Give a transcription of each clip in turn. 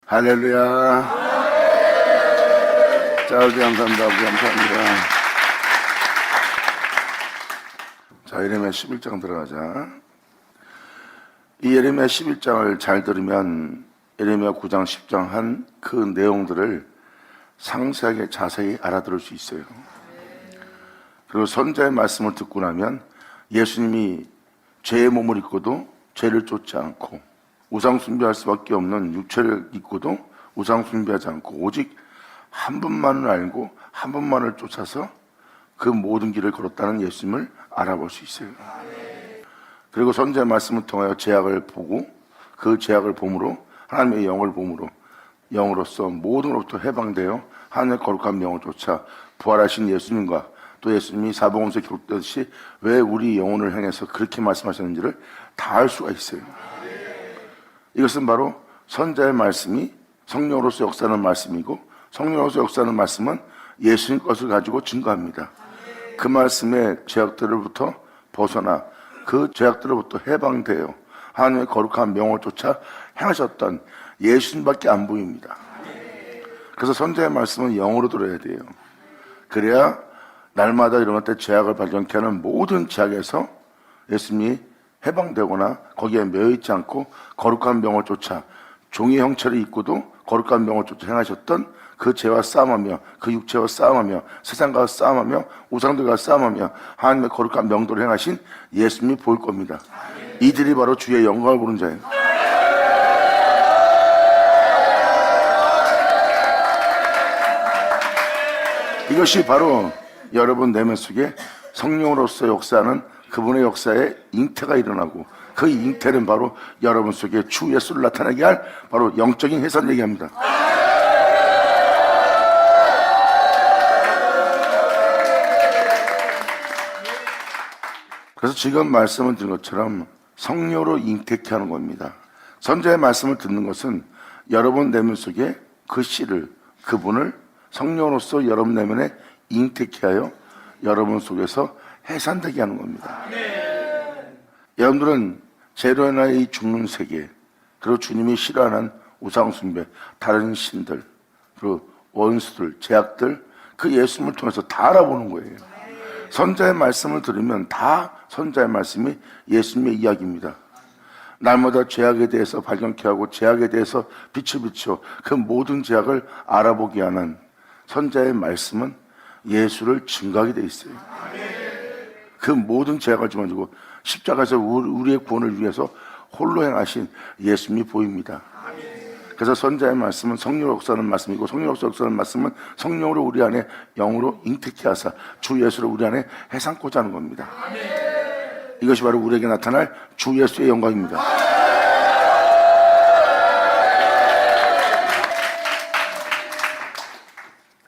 할렐루야. 자, 우리 감사합니다. 우리 감사합니다. 자, 예레미야 11장 들어가자. 이 예레미야 11장을 잘 들으면 예레미야 9장, 10장 한 그 내용들을 상세하게 자세히 알아들을 수 있어요. 그리고 선자의 말씀을 듣고 나면 예수님이 죄의 몸을 입고도 죄를 쫓지 않고 우상 숭배할 수밖에 없는 육체를 입고도 우상 숭배하지 않고 오직 한 분만을 알고 한 분만을 쫓아서 그 모든 길을 걸었다는 예수님을 알아볼 수 있어요. 그리고 선자의 말씀을 통하여 죄악을 보고 그 죄악을 봄으로 하나님의 영을 봄으로 영으로서 모든 것부터 해방되어 하나님의 거룩한 명을 쫓아 부활하신 예수님과 또 예수님이 사복음서에 기록되듯이 왜 우리 영혼을 향해서 그렇게 말씀하셨는지를 다 알 수가 있어요. 이것은 바로 선자의 말씀이 성령으로서 역사하는 말씀이고 성령으로서 역사하는 말씀은 예수님 것을 가지고 증거합니다. 그 말씀의 죄악들로부터 벗어나 그 죄악들로부터 해방되어 하나님의 거룩한 명을 쫓아 행하셨던 예수님밖에 안 보입니다. 그래서 선자의 말씀은 영으로 들어야 돼요. 그래야 날마다 일어날 때 죄악을 발견케 하는 모든 죄악에서 예수님이 해방되거나 거기에 매여있지 않고 거룩한 명을 쫓아 종의 형체를 입고도 거룩한 명을 쫓아 행하셨던 그 죄와 싸움하며 그 육체와 싸움하며 세상과 싸움하며 우상들과 싸움하며 하나님의 거룩한 명도를 행하신 예수님이 보일 겁니다. 이들이 바로 주의 영광을 보는 자예요. 이것이 바로 여러분 내면 속에 성령으로서 역사하는 그분의 역사에 잉태가 일어나고 그 잉태는 바로 여러분 속에 주 예수를 나타나게 할 바로 영적인 해산 얘기합니다. 그래서 지금 말씀을 드린 것처럼 성령으로 잉태케 하는 겁니다. 선자의 말씀을 듣는 것은 여러분 내면 속에 그 씨를 그분을 성령으로서 여러분 내면에 잉태케 하여 여러분 속에서 해산되게 하는 겁니다. 여러분들은 죄로 인하여 이 죽는 세계 그리고 주님이 싫어하는 우상숭배, 다른 신들 그리고 원수들, 죄악들 그 예수님을 통해서 다 알아보는 거예요. 선자의 말씀을 들으면 다 선자의 말씀이 예수님의 이야기입니다. 날마다 죄악에 대해서 발견케 하고 죄악에 대해서 빛을 비추어 그 모든 죄악을 알아보게 하는 선자의 말씀은 예수를 증거하게 돼 있어요. 그 모든 죄악을 짊어지고 십자가에서 우리의 구원을 위해서 홀로 행하신 예수님이 보입니다. 그래서 선자의 말씀은 성령으로 역사하는 말씀이고 성령으로 역사하는 말씀은 성령으로 우리 안에 영으로 잉태케 하사 주 예수를 우리 안에 해상코자 하는 겁니다. 이것이 바로 우리에게 나타날 주 예수의 영광입니다.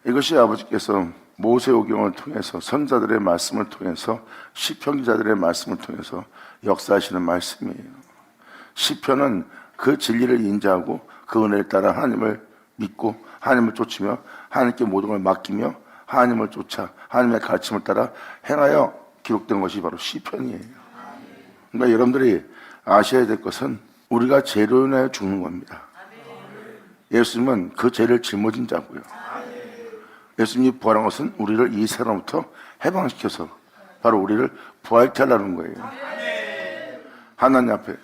이것이 아버지께서 모세오경을 통해서 선자들의 말씀을 통해서 시편 기자들의 말씀을 통해서 역사하시는 말씀이에요. 시편은 그 진리를 인자하고 그 은혜를 따라 하나님을 믿고 하나님을 쫓으며 하나님께 모든 걸 맡기며 하나님을 쫓아 하나님의 가르침을 따라 행하여 기록된 것이 바로 시편이에요. 그러니까 여러분들이 아셔야 될 것은 우리가 죄로 인하여 죽는 겁니다. 예수님은 그 죄를 짊어진 자고요. 예수님이 부활한 것은 우리를 이 세상부터 해방시켜서 바로 우리를 부활케 하려는 거예요. 하나님 앞에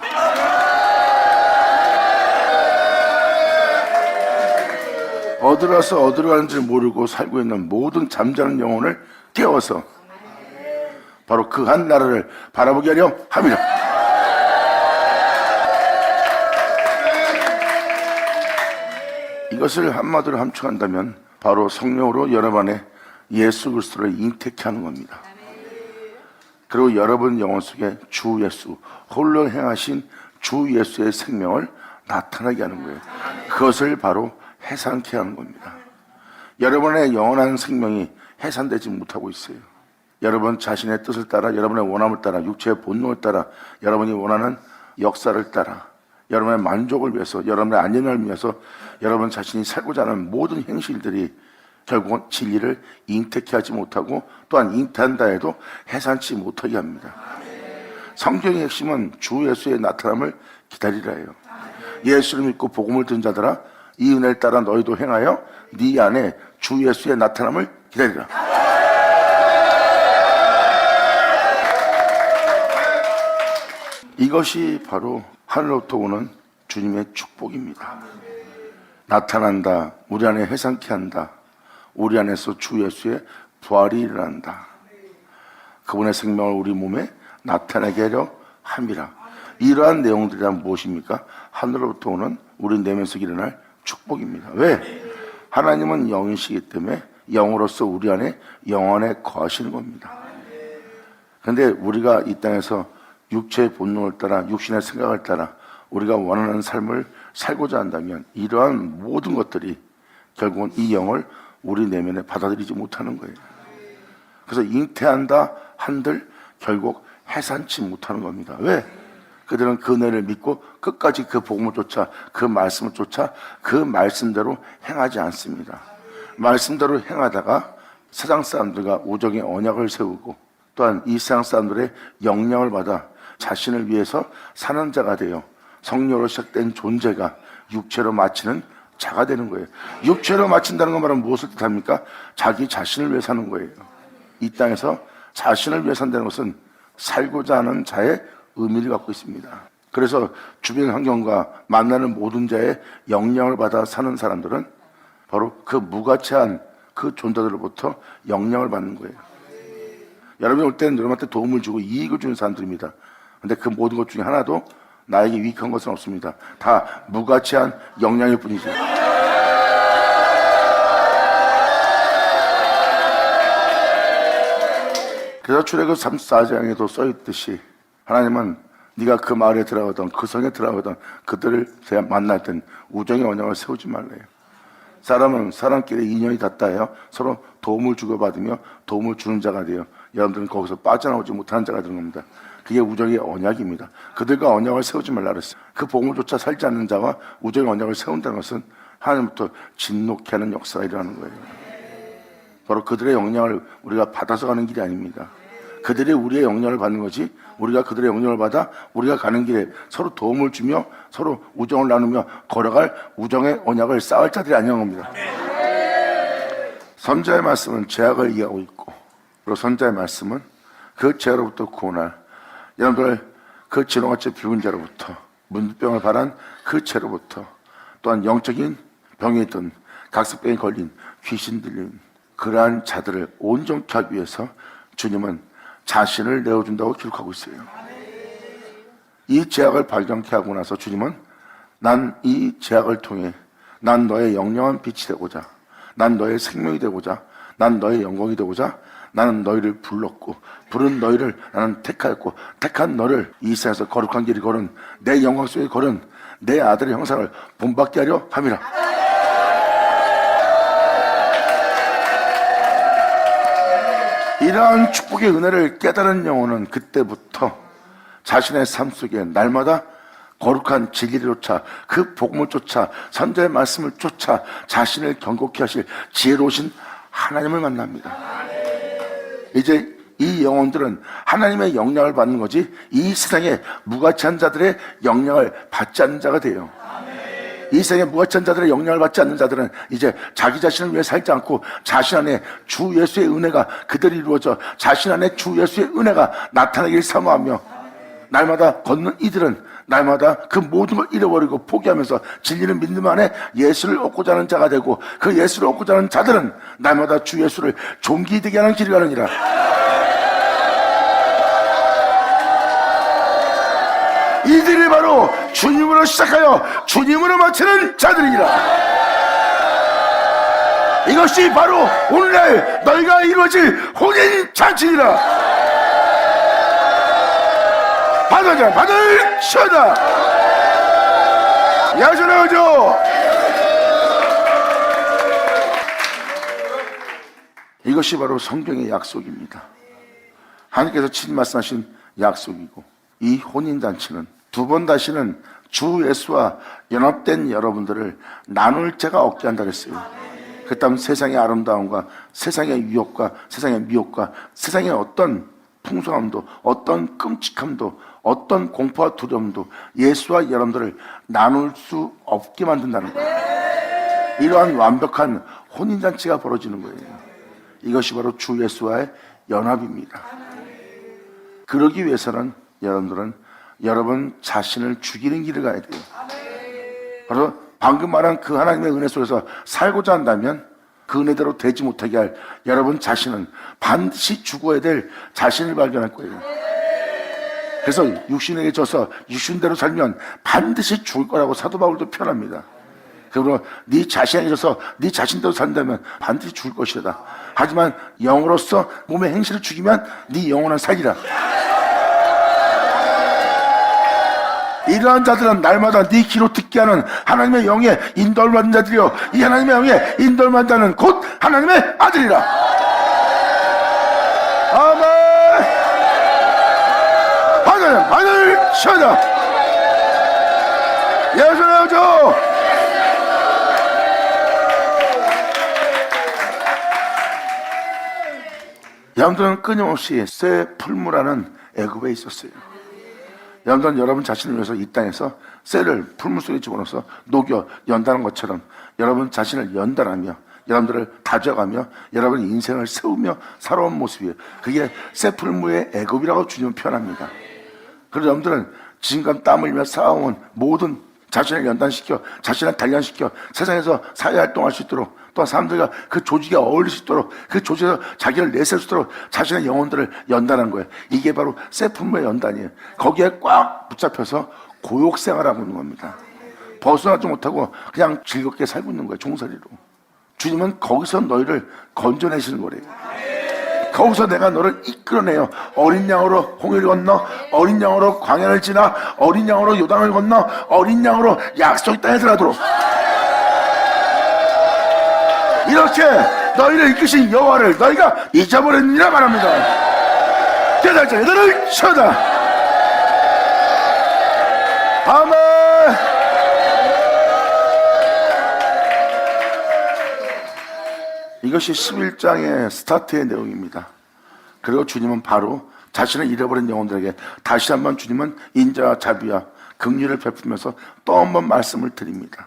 어디라서 어디로 가는지 모르고 살고 있는 모든 잠자는 영혼을 깨워서 바로 그 한 나라를 바라보게 하려 합니다. 이것을 한마디로 함축한다면 바로 성령으로 여러분 안에 예수 그리스도를 잉태케 하는 겁니다. 그리고 여러분 영혼 속에 주 예수, 홀로 행하신 주 예수의 생명을 나타나게 하는 거예요. 그것을 바로 해산케 하는 겁니다. 여러분의 영원한 생명이 해산되지 못하고 있어요. 여러분 자신의 뜻을 따라, 여러분의 원함을 따라, 육체의 본능을 따라, 여러분이 원하는 역사를 따라, 여러분의 만족을 위해서, 여러분의 안전을 위해서 여러분 자신이 살고자 하는 모든 행실들이 결국은 진리를 잉태케 하지 못하고 또한 잉태한다 해도 해산치 못하게 합니다. 성경의 핵심은 주 예수의 나타남을 기다리라 해요. 예수를 믿고 복음을 듣는 자들아 이 은혜를 따라 너희도 행하여 네 안에 주 예수의 나타남을 기다리라. 이것이 바로 하늘로부터 오는 주님의 축복입니다. 나타난다. 우리 안에 해상케 한다. 우리 안에서 주 예수의 부활이 일어난다. 그분의 생명을 우리 몸에 나타내게 하려 함이라. 이러한 내용들이란 무엇입니까? 하늘로부터 오는 우리 내면에서 일어날 축복입니다. 왜? 하나님은 영이시기 때문에 영으로서 우리 안에 영원에 거하시는 겁니다. 그런데 우리가 이 땅에서 육체의 본능을 따라 육신의 생각을 따라 우리가 원하는 삶을 살고자 한다면 이러한 모든 것들이 결국은 이 영을 우리 내면에 받아들이지 못하는 거예요. 그래서 잉태한다 한들 결국 해산치 못하는 겁니다. 왜? 그들은 그 은혜를 믿고 끝까지 그 복음을 쫓아 그 말씀을 쫓아 그 말씀대로 행하지 않습니다. 말씀대로 행하다가 세상 사람들과 우정의 언약을 세우고 또한 이 세상 사람들의 영향을 받아 자신을 위해서 사는 자가 되어 성령으로 시작된 존재가 육체로 마치는 자가 되는 거예요. 육체로 마친다는 건 말은 무엇을 뜻합니까? 자기 자신을 위해 사는 거예요. 이 땅에서 자신을 위해 산다는 것은 살고자 하는 자의 의미를 갖고 있습니다. 그래서 주변 환경과 만나는 모든 자의 영향을 받아 사는 사람들은 바로 그 무가치한 그 존재들로부터 영향을 받는 거예요. 여러분이 올 때는 여러분한테 도움을 주고 이익을 주는 사람들입니다. 근데 그 모든 것 중에 하나도 나에게 유익한 것은 없습니다. 다 무가치한 영향일 뿐이죠. 그래서 출애굽 34장에도 써있듯이 하나님은 네가 그 마을에 들어가던 그 성에 들어가던 그들을 만날 땐 우정의 언약을 세우지 말래요. 사람은 사람끼리 인연이 닿다해요. 서로 도움을 주고받으며 도움을 주는 자가 돼요. 여러분들은 거기서 빠져나오지 못하는 자가 되는 겁니다. 그게 우정의 언약입니다. 그들과 언약을 세우지 말라 그랬어요. 그 복음조차 살지 않는 자와 우정의 언약을 세운다는 것은 하나님부터 진노케 하는 역사가 일어나는 거예요. 바로 그들의 영향을 우리가 받아서 가는 길이 아닙니다. 그들이 우리의 영향을 받는 거지 우리가 그들의 영향을 받아 우리가 가는 길에 서로 도움을 주며 서로 우정을 나누며 걸어갈 우정의 언약을 쌓을 자들이 아니란 겁니다. 선자의 말씀은 죄악을 이해하고 있고 그리고 선자의 말씀은 그 죄로부터 구원할 여러분들 그 진홍같이 붉은 죄로부터 문병을 발한 그 죄로부터 또한 영적인 병에 있던 각습병에 걸린 귀신 들린 그러한 자들을 온전케 하기 위해서 주님은 자신을 내어준다고 기록하고 있어요. 이 죄악을 발견케 하고 나서 주님은 난 이 죄악을 통해 난 너의 영영한 빛이 되고자 난 너의 생명이 되고자 난 너의 영광이 되고자 나는 너희를 불렀고 부른 너희를 나는 택하였고 택한 너를 이 세상에서 거룩한 길을 걸은 내 영광 속에 걸은 내 아들의 형상을 본받게 하려 함이라. 이러한 축복의 은혜를 깨달은 영혼은 그때부터 자신의 삶 속에 날마다 거룩한 진리를 쫓아 그 복음을 쫓아 선자의 말씀을 쫓아 자신을 경고케 하실 지혜로우신 하나님을 만납니다. 이제 이 영혼들은 하나님의 영향을 받는 거지 이 세상에 무가치한 자들의 영향을 받지 않는 자가 돼요. 이 세상에 무가치한 자들의 영향을 받지 않는 자들은 이제 자기 자신을 위해 살지 않고 자신 안에 주 예수의 은혜가 그들이 이루어져 자신 안에 주 예수의 은혜가 나타나길 사모하며 날마다 걷는 이들은 날마다 그 모든 걸 잃어버리고 포기하면서 진리를 믿는 안에 예수를 얻고자 하는 자가 되고 그 예수를 얻고자 하는 자들은 날마다 주 예수를 존귀되게 하는 길을 가느니라. 이들이 바로 주님으로 시작하여 주님으로 마치는 자들이라. 이것이 바로 오늘날 너희가 이루어질 혼인 잔치니라. 받아자 받을 시어다. 야전하죠. 이것이 바로 성경의 약속입니다. 하나님께서 친히 말씀하신 약속이고 이 혼인잔치는 두 번 다시는 주 예수와 연합된 여러분들을 나눌 자가 없게 한다 그랬어요. 그 다음 세상의 아름다움과 세상의 유혹과 세상의 미혹과 세상의 어떤 풍성함도 어떤 끔찍함도 어떤 공포와 두려움도 예수와 여러분들을 나눌 수 없게 만든다는 거예요. 이러한 완벽한 혼인잔치가 벌어지는 거예요. 이것이 바로 주 예수와의 연합입니다. 그러기 위해서는 여러분들은 여러분 자신을 죽이는 길을 가야 돼요. 그래서 방금 말한 그 하나님의 은혜 속에서 살고자 한다면 그 은혜대로 되지 못하게 할 여러분 자신은 반드시 죽어야 될 자신을 발견할 거예요. 그래서 육신에게 져서 육신대로 살면 반드시 죽을 거라고 사도 바울도 표현합니다. 그러므로 네 자신에게 져서 네 자신대로 산다면 반드시 죽을 것이다. 하지만 영으로서 몸의 행실을 죽이면 네 영혼은 살리라. 이러한 자들은 날마다 네 귀로 듣게 하는 하나님의 영에 인도를 받는 자들이요 이 하나님의 영에 인도를 받는 자는 곧 하나님의 아들이라. 아멘. 하늘 쉬어라. 예수님 여러분들은 끊임없이 새 풀무라는 애굽에 있었어요. 여러분들은 여러분 자신을 위해서 이 땅에서 쇠를 풀무 속에 집어넣어서 녹여 연다는 것처럼 여러분 자신을 연단하며 여러분들을 다져가며 여러분의 인생을 세우며 살아온 모습이에요. 그게 새 풀무의 애굽이라고 주님은 표현합니다. 그래서 여러분들은 지금까지 땀 흘리며 쌓아온 모든 자신을 연단시켜 자신을 단련시켜 세상에서 사회활동할 수 있도록 또한 사람들과 그 조직에 어울릴 수 있도록 그 조직에서 자기를 내세울 수 있도록 자신의 영혼들을 연단한 거예요. 이게 바로 새 풀무의 연단이에요. 거기에 꽉 붙잡혀서 고욕생활하고 있는 겁니다. 벗어나지 못하고 그냥 즐겁게 살고 있는 거예요. 종살이로. 주님은 거기서 너희를 건져내시는 거래요. 거기서 내가 너를 이끌어내요. 어린 양으로 홍해를 건너 어린 양으로 광야를 지나 어린 양으로 요단을 건너 어린 양으로 약속 땅에 들어가도록 이렇게 너희를 이끄신 여호와를 너희가 잊어버렸느니라 말합니다. 깨달자 얘들을 쳐다. 아멘. 이것이 11장의 스타트의 내용입니다. 그리고 주님은 바로 자신을 잃어버린 영혼들에게 다시 한번 주님은 인자와 자비와 긍휼을 베풀면서 또 한 번 말씀을 드립니다.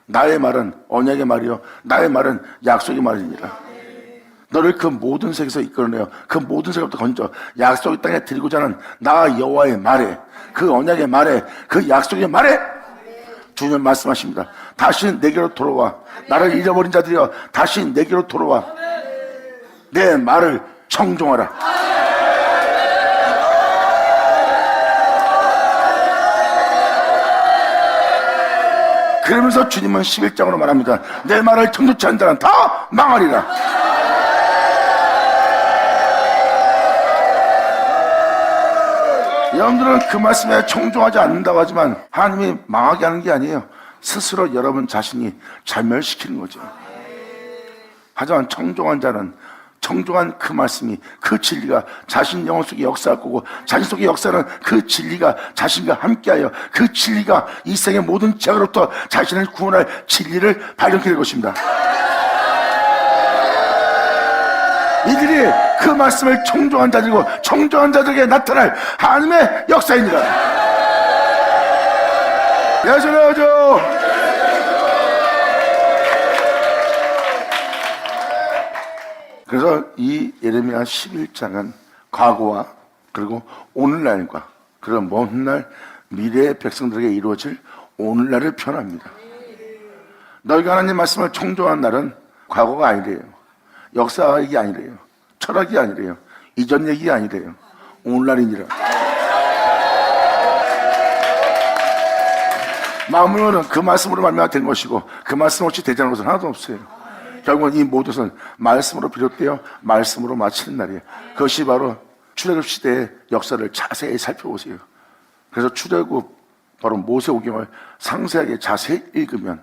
나의 말은 언약의 말이요 나의 말은 약속의 말이니라. 너를 그 모든 색에서 이끌어내어 그 모든 색부터 건져 약속의 땅에 드리고자 하는 나 여호와의 말에 그 언약의 말에 그 약속의 말에 주님 말씀하십니다. 다시 내게로 돌아와. 나를 잃어버린 자들이여 다시 내게로 돌아와. 내 말을 청종하라. 그러면서 주님은 11장으로 말합니다. 내 말을 청종치 않는 자는 다 망하리라. 여러분들은 그 말씀에 청종하지 않는다고 하지만 하나님이 망하게 하는 게 아니에요. 스스로 여러분 자신이 잘멸시키는 거죠. 하지만 청종한 자는 청종한 그 말씀이 그 진리가 자신 영혼 속에 역사할 거고 자신 속에 역사는 그 진리가 자신과 함께하여 그 진리가 이 세상의 모든 죄악으로부터 자신을 구원할 진리를 발견하게 될 것입니다. 이들이 그 말씀을 청종한 자들이고 청종한 자들에게 나타날 하나님의 역사입니다. 예수님. 그래서 이 예레미야 11장은 과거와 그리고 오늘날과 그리고 먼 훗날 미래의 백성들에게 이루어질 오늘날을 표현합니다. 너희가 하나님 말씀을 청종한 날은 과거가 아니래요. 역사가 아니래요. 철학이 아니래요. 이전 얘기가 아니래요. 오늘날이니라. 마음으로는 그 말씀으로 말미암아 된 것이고 그 말씀 없이 되지 않은 것은 하나도 없어요. 결국은 이 모든 것은 말씀으로 비롯되어 말씀으로 마치는 날이에요. 그것이 바로 출애굽 시대의 역사를 자세히 살펴보세요. 그래서 출애굽 바로 모세오경을 상세하게 자세히 읽으면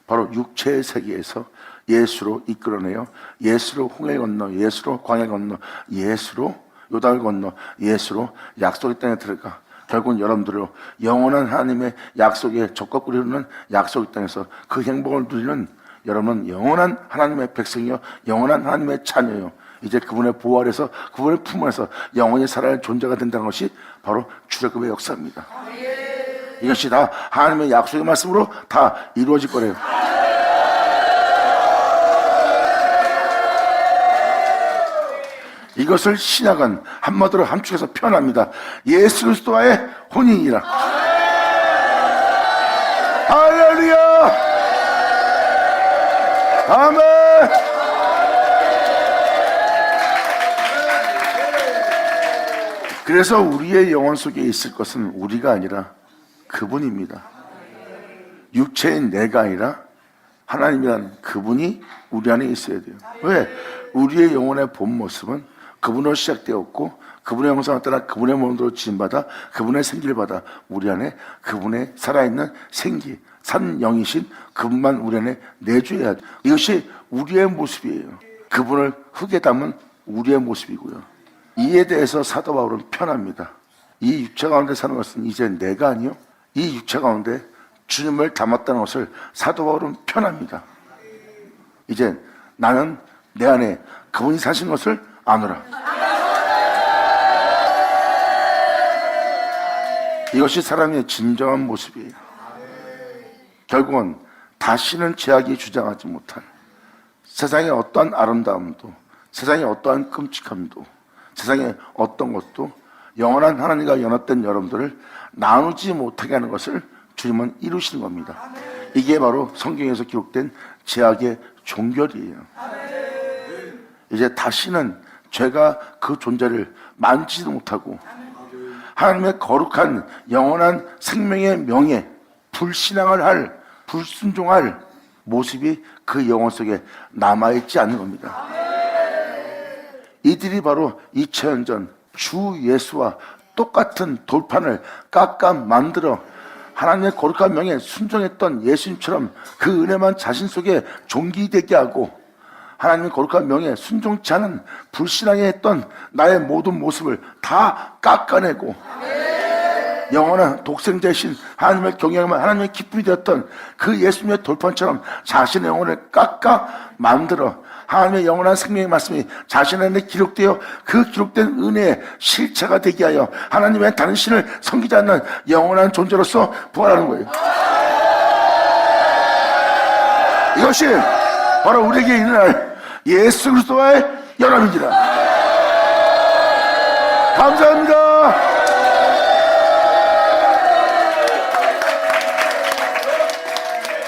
바로 육체의 세계에서 예수로 이끌어내요. 예수로 홍해 건너, 예수로 광야 건너, 예수로 요단을 건너, 예수로 약속의 땅에 들어가. 결국은 여러분들로 영원한 하나님의 약속에 적극 이루는 약속의 땅에서 그 행복을 누리는 여러분은 영원한 하나님의 백성이요 영원한 하나님의 자녀요. 이제 그분의 보호 아래서 그분의 품 안에서 영원히 살아야 존재가 된다는 것이 바로 출애굽의 역사입니다. 이것이 다 하나님의 약속의 말씀으로 다 이루어질 거래요. 이것을 신약은 한마디로 함축해서 표현합니다. 예수 그리스도와의 혼인이라. 할렐루야. 아멘. 그래서 우리의 영혼 속에 있을 것은 우리가 아니라 그분입니다. 육체인 내가 아니라 하나님이란 그분이 우리 안에 있어야 돼요. 왜? 우리의 영혼의 본 모습은 그분으로 시작되었고, 그분의 형상을 따라 그분의 몸으로 지음받아 그분의 생기를 받아 우리 안에 그분의 살아있는 생기, 산 영이신 그분만 우리 안에 내줘야 돼요. 이것이 우리의 모습이에요. 그분을 흙에 담은 우리의 모습이고요. 이에 대해서 사도 바울은 편합니다. 이 육체 가운데 사는 것은 이제 내가 아니요, 이 육체 가운데 주님을 담았다는 것을 사도 바울은 편합니다. 이제 나는 내 안에 그분이 사신 것을 아노라. 이것이 사람의 진정한 모습이에요. 결국은 다시는 죄악이 주장하지 못할 세상의 어떠한 아름다움도, 세상의 어떠한 끔찍함도, 세상의 어떤 것도 영원한 하나님과 연합된 여러분들을 나누지 못하게 하는 것을 주님은 이루시는 겁니다. 이게 바로 성경에서 기록된 죄악의 종결이에요. 이제 다시는 죄가 그 존재를 만지지도 못하고 하나님의 거룩한 영원한 생명의 명예, 불신앙을 할, 불순종할 모습이 그 영혼 속에 남아있지 않는 겁니다. 이들이 바로 2000년 전 주 예수와 똑같은 돌판을 깎아 만들어 하나님의 거룩한 명에 순종했던 예수님처럼 그 은혜만 자신 속에 종기되게 하고, 하나님의 거룩한 명에 순종치 않은 불신앙에 했던 나의 모든 모습을 다 깎아내고, 영원한 독생자이신 하나님의 경외하면 하나님의 기쁨이 되었던 그 예수님의 돌판처럼 자신의 영혼을 깎아 만들어 하나님의 영원한 생명의 말씀이 자신 안에 기록되어 그 기록된 은혜의 실체가 되게 하여 하나님의 다른 신을 섬기지 않는 영원한 존재로서 부활하는 거예요. 이것이 바로 우리에게 일어날 예수 그리스도와의 연합인지라. 감사합니다.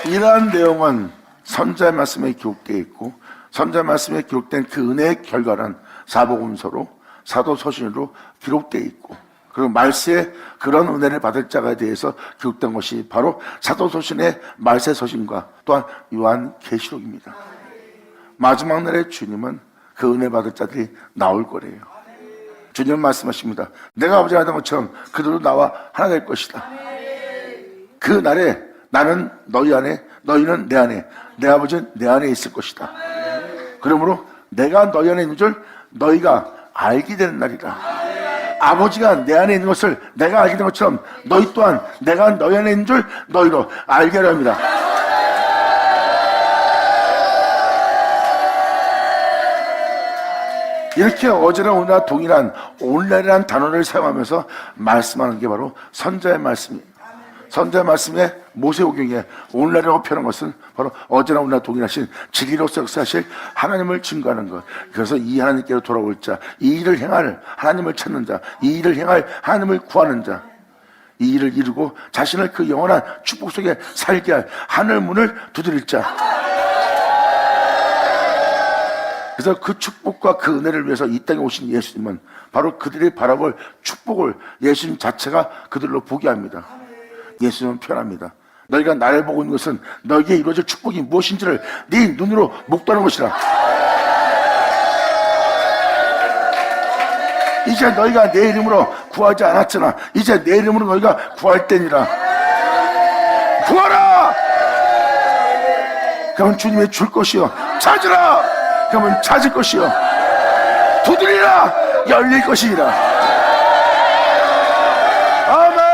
이러한 내용은 선지자의 말씀에 기록되어 있고, 선지자의 말씀에 기록된 그 은혜의 결과는 사복음서로, 사도서신으로 기록되어 있고, 그리고 말세에 그런 은혜를 받을 자가 대해서 기록된 것이 바로 사도서신의 말세서신과 또한 요한계시록입니다. 마지막 날에 주님은 그 은혜 받을 자들이 나올 거래요. 주님은 말씀하십니다. 내가 아버지가 하던 것처럼 그들도 나와 하나 될 것이다. 그 날에 나는 너희 안에, 너희는 내 안에, 내 아버지는 내 안에 있을 것이다. 그러므로 내가 너희 안에 있는 줄 너희가 알게 되는 날이다. 아버지가 내 안에 있는 것을 내가 알게 된 것처럼 너희 또한 내가 너희 안에 있는 줄 너희로 알게 하려 합니다. 이렇게 어제나 오늘나 동일한 오늘날이라는 단어를 사용하면서 말씀하는 게 바로 선지자의 말씀입니다. 선지자의 말씀에 모세오경에 오늘날이라고 표현한 것은 바로 어제나 오늘나 동일하신 진리로서 역사하실 하나님을 증거하는 것. 그래서 이 하나님께로 돌아올 자, 이 일을 행할 하나님을 찾는 자, 이 일을 행할 하나님을 구하는 자, 이 일을 이루고 자신을 그 영원한 축복 속에 살게 할 하늘 문을 두드릴 자. 그래서 그 축복과 그 은혜를 위해서 이 땅에 오신 예수님은 바로 그들이 바라볼 축복을 예수님 자체가 그들로 보게 합니다. 예수님은 표현합니다. 너희가 나를 보고 있는 것은 너희에게 이루어질 축복이 무엇인지를 네 눈으로 목도하는 것이라. 이제 너희가 내 이름으로 구하지 않았잖아. 이제 내 이름으로 너희가 구할 때니라. 구하라! 그러면 주님이 줄 것이요. 찾으라! 그러면 찾을 것이요. 두드리라! 열릴 것이니라. 아멘!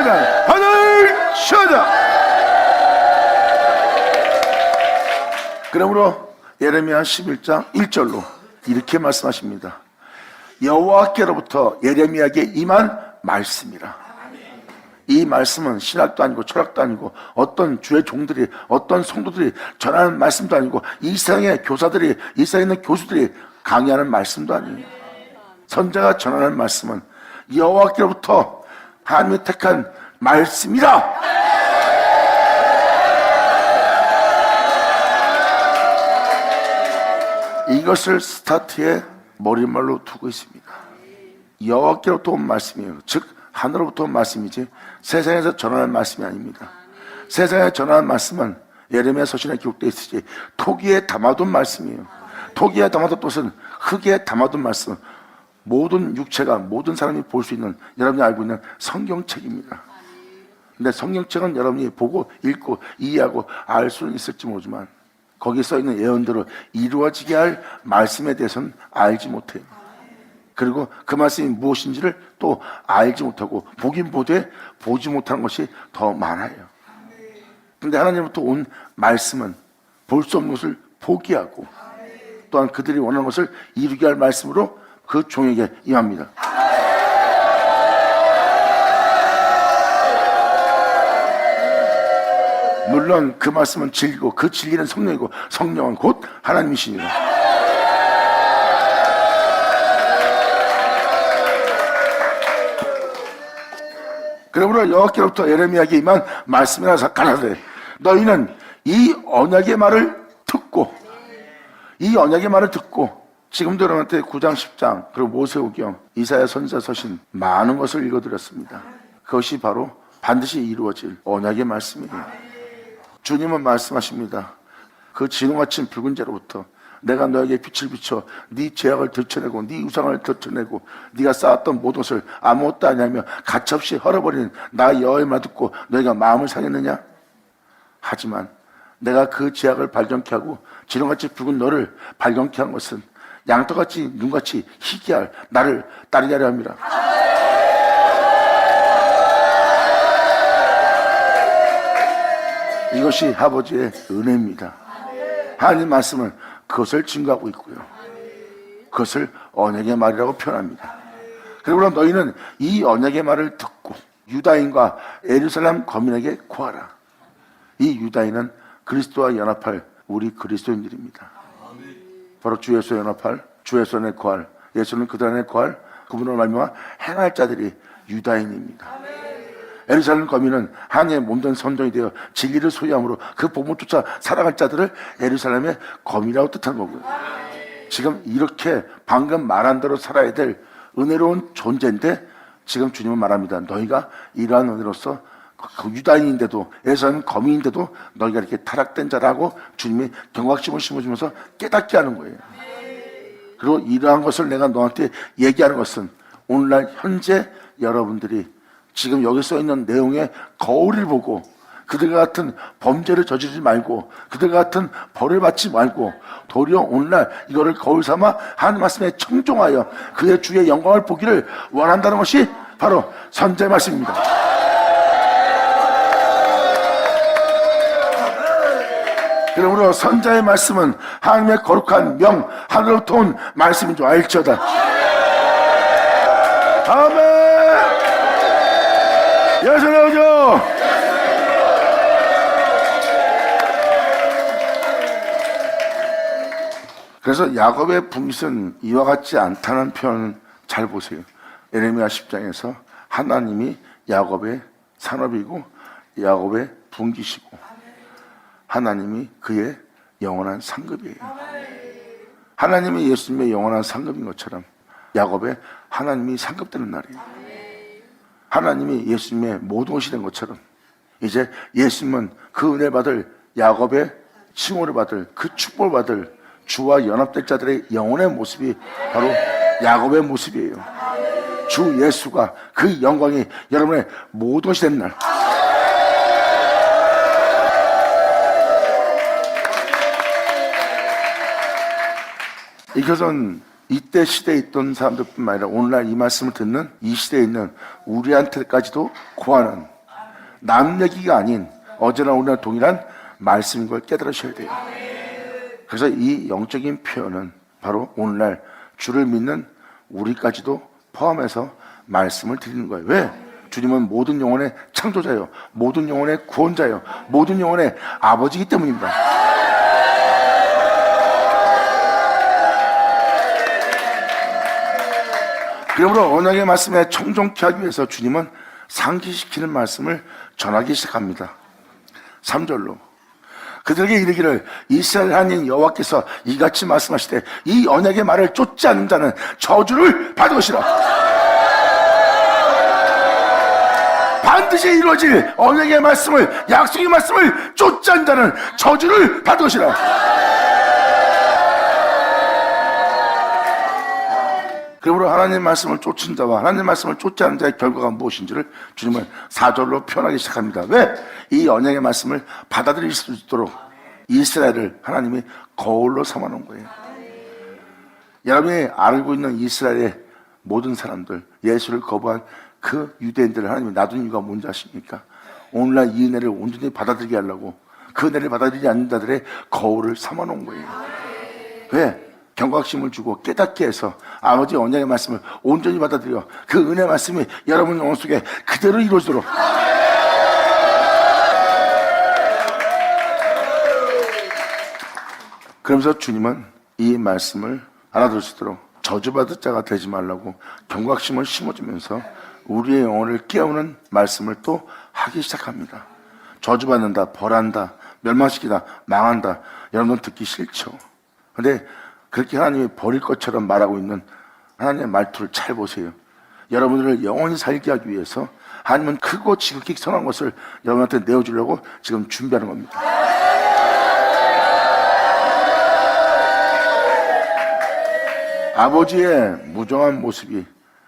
하나님, 하늘 쉬어라. 그러므로 예레미야 11장 1절로 이렇게 말씀하십니다. 여호와께로부터 예레미야에게 임한 말씀이라. 이 말씀은 신학도 아니고 철학도 아니고 어떤 주의 종들이 어떤 성도들이 전하는 말씀도 아니고 이 세상의 교사들이 이 세상에 있는 교수들이 강의하는 말씀도 아니에요. 선자가 전하는 말씀은 여호와께로부터 하나님이 택한 말씀이다. 이것을 스타트에 머릿말로 두고 있습니다. 여호와께로부터 온 말씀이에요. 즉 하늘로부터 온 말씀이지 세상에서 전하는 말씀이 아닙니다. 세상에 전하는 말씀은 예레미야 서신에 기록되어 있으지 토기에 담아둔 말씀이에요. 토기에 담아둔 뜻은 흙에 담아둔 말씀. 모든 육체가 모든 사람이 볼 수 있는 여러분이 알고 있는 성경책입니다. 근데 성경책은 여러분이 보고 읽고 이해하고 알 수는 있을지 모르지만 거기에 써있는 예언대로 이루어지게 할 말씀에 대해서는 알지 못해요. 그리고 그 말씀이 무엇인지를 또 알지 못하고 보긴 보되 보지 못하는 것이 더 많아요. 근데 하나님부터 온 말씀은 볼 수 없는 것을 포기하고 또한 그들이 원하는 것을 이루게 할 말씀으로 그 종에게 임합니다. 물론 그 말씀은 진리고 그 진리는 성령이고 성령은 곧 하나님이시니라. 그러므로 여호와께로부터 예레미야에게 임한 말씀이라 가라사대 너희는 이 언약의 말을 듣고 이 언약의 말을 듣고 지금도 여러분한테 9장 10장 그리고 모세오경 이사야 선지자 서신 많은 것을 읽어드렸습니다. 그것이 바로 반드시 이루어질 언약의 말씀이에요. 주님은 말씀하십니다. 그 진홍아침 붉은 재로부터 내가 너에게 빛을 비춰 네 죄악을 들춰내고 네 우상을 들춰내고 네가 쌓았던 모든 것을 아무것도 아니하며 가차없이 헐어버리는 나 여호와의 말 듣고 너희가 마음을 상했느냐? 하지만 내가 그 죄악을 발견케 하고 진홍같이 붉은 너를 발견케 한 것은 양털같이 눈같이 희귀할 나를 따르게 하려 함이라. 이것이 아버지의 은혜입니다. 하나님 말씀은 그것을 증거하고 있고요. 그것을 언약의 말이라고 표현합니다. 그리고 너희는 이 언약의 말을 듣고 유다인과 예루살렘 거민에게 구하라. 이 유다인은 그리스도와 연합할 우리 그리스도인들입니다. 바로 주 예수와 연합할 주 예수 안에 구할 예수는 그들 안에 구할 그분을 말미암아 행할 자들이 유다인입니다. 예루살렘 거민은 하나님의 몸된 선종이 되어 진리를 소유함으로 그 복음을 쫓아 살아갈 자들을 예루살렘의 거민이라고 뜻한 거고요. 지금 이렇게 방금 말한 대로 살아야 될 은혜로운 존재인데 지금 주님은 말합니다. 너희가 이러한 은혜로서 유다인인데도 예루살렘 거민인데도 너희가 이렇게 타락된 자라고 주님이 경각심을 심어주면서 깨닫게 하는 거예요. 그리고 이러한 것을 내가 너한테 얘기하는 것은 오늘날 현재 여러분들이 지금 여기 써있는 내용의 거울을 보고 그들과 같은 범죄를 저지르지 말고 그들과 같은 벌을 받지 말고 도리어 오늘날 이거를 거울 삼아 하나님 말씀에 청종하여 그의 주의 영광을 보기를 원한다는 것이 바로 선지자의 말씀입니다. 그러므로 선지자의 말씀은 하나님의 거룩한 명 하늘로부터 온 말씀인 줄 알지어다. 아멘. 예수 나오죠. 그래서 야곱의 분깃은 이와 같지 않다는 표현을 잘 보세요. 예레미야 10장에서 하나님이 야곱의 산업이고 야곱의 분깃이고 하나님이 그의 영원한 상급이에요. 하나님이 예수님의 영원한 상급인 것처럼 야곱의 하나님이 상급되는 날이에요. 하나님이 예수님의 모든 것이 된 것처럼 이제 예수님은 그 은혜 받을 야곱의 칭호를 받을 그 축복을 받을 주와 연합될 자들의 영혼의 모습이 바로 야곱의 모습이에요. 주 예수가 그 영광이 여러분의 모든 것이 된 날. 이것은 이때 시대에 있던 사람들뿐만 아니라 오늘날 이 말씀을 듣는 이 시대에 있는 우리한테까지도 구하는 남 얘기가 아닌 어제나 오늘날 동일한 말씀인 걸 깨달으셔야 돼요. 그래서 이 영적인 표현은 바로 오늘날 주를 믿는 우리까지도 포함해서 말씀을 드리는 거예요. 왜? 주님은 모든 영혼의 창조자요, 모든 영혼의 구원자요, 모든 영혼의 아버지이기 때문입니다. 그러므로 언약의 말씀에 청종케 하기 위해서 주님은 상기시키는 말씀을 전하기 시작합니다. 3절로 그들에게 이르기를 이스라엘 하나님 여호와께서 이같이 말씀하시되 이 언약의 말을 쫓지 않는 자는 저주를 받을 것이라. 반드시 이루어질 언약의 말씀을, 약속의 말씀을 쫓지 않는 자는 저주를 받을 것이라. 그러므로 하나님의 말씀을 쫓은 자와 하나님의 말씀을 쫓지 않는 자의 결과가 무엇인지를 주님은 4절로 표현하기 시작합니다. 왜? 이 언약의 말씀을 받아들일 수 있도록 이스라엘을 하나님이 거울로 삼아놓은 거예요. 여러분이 알고 있는 이스라엘의 모든 사람들, 예수를 거부한 그 유대인들을 하나님이 놔둔 이유가 뭔지 아십니까? 오늘날 이 은혜를 온전히 받아들이게 하려고 그 은혜를 받아들이지 않는 자들의 거울을 삼아놓은 거예요. 왜? 경각심을 주고 깨닫게 해서 아버지의 언약의 말씀을 온전히 받아들여 그 은혜 말씀이 여러분 영혼 속에 그대로 이루어지도록. 그러면서 주님은 이 말씀을 알아들을 수 있도록 저주받을 자가 되지 말라고 경각심을 심어주면서 우리의 영혼을 깨우는 말씀을 또 하기 시작합니다. 저주받는다, 벌한다, 멸망시키다, 망한다. 여러분 듣기 싫죠? 근데 그렇게 하나님이 버릴 것처럼 말하고 있는 하나님의 말투를 잘 보세요. 여러분들을 영원히 살게 하기 위해서 하나님은 크고 지극히 선한 것을 여러분한테 내어주려고 지금 준비하는 겁니다. 아버지의 무정한 모습이,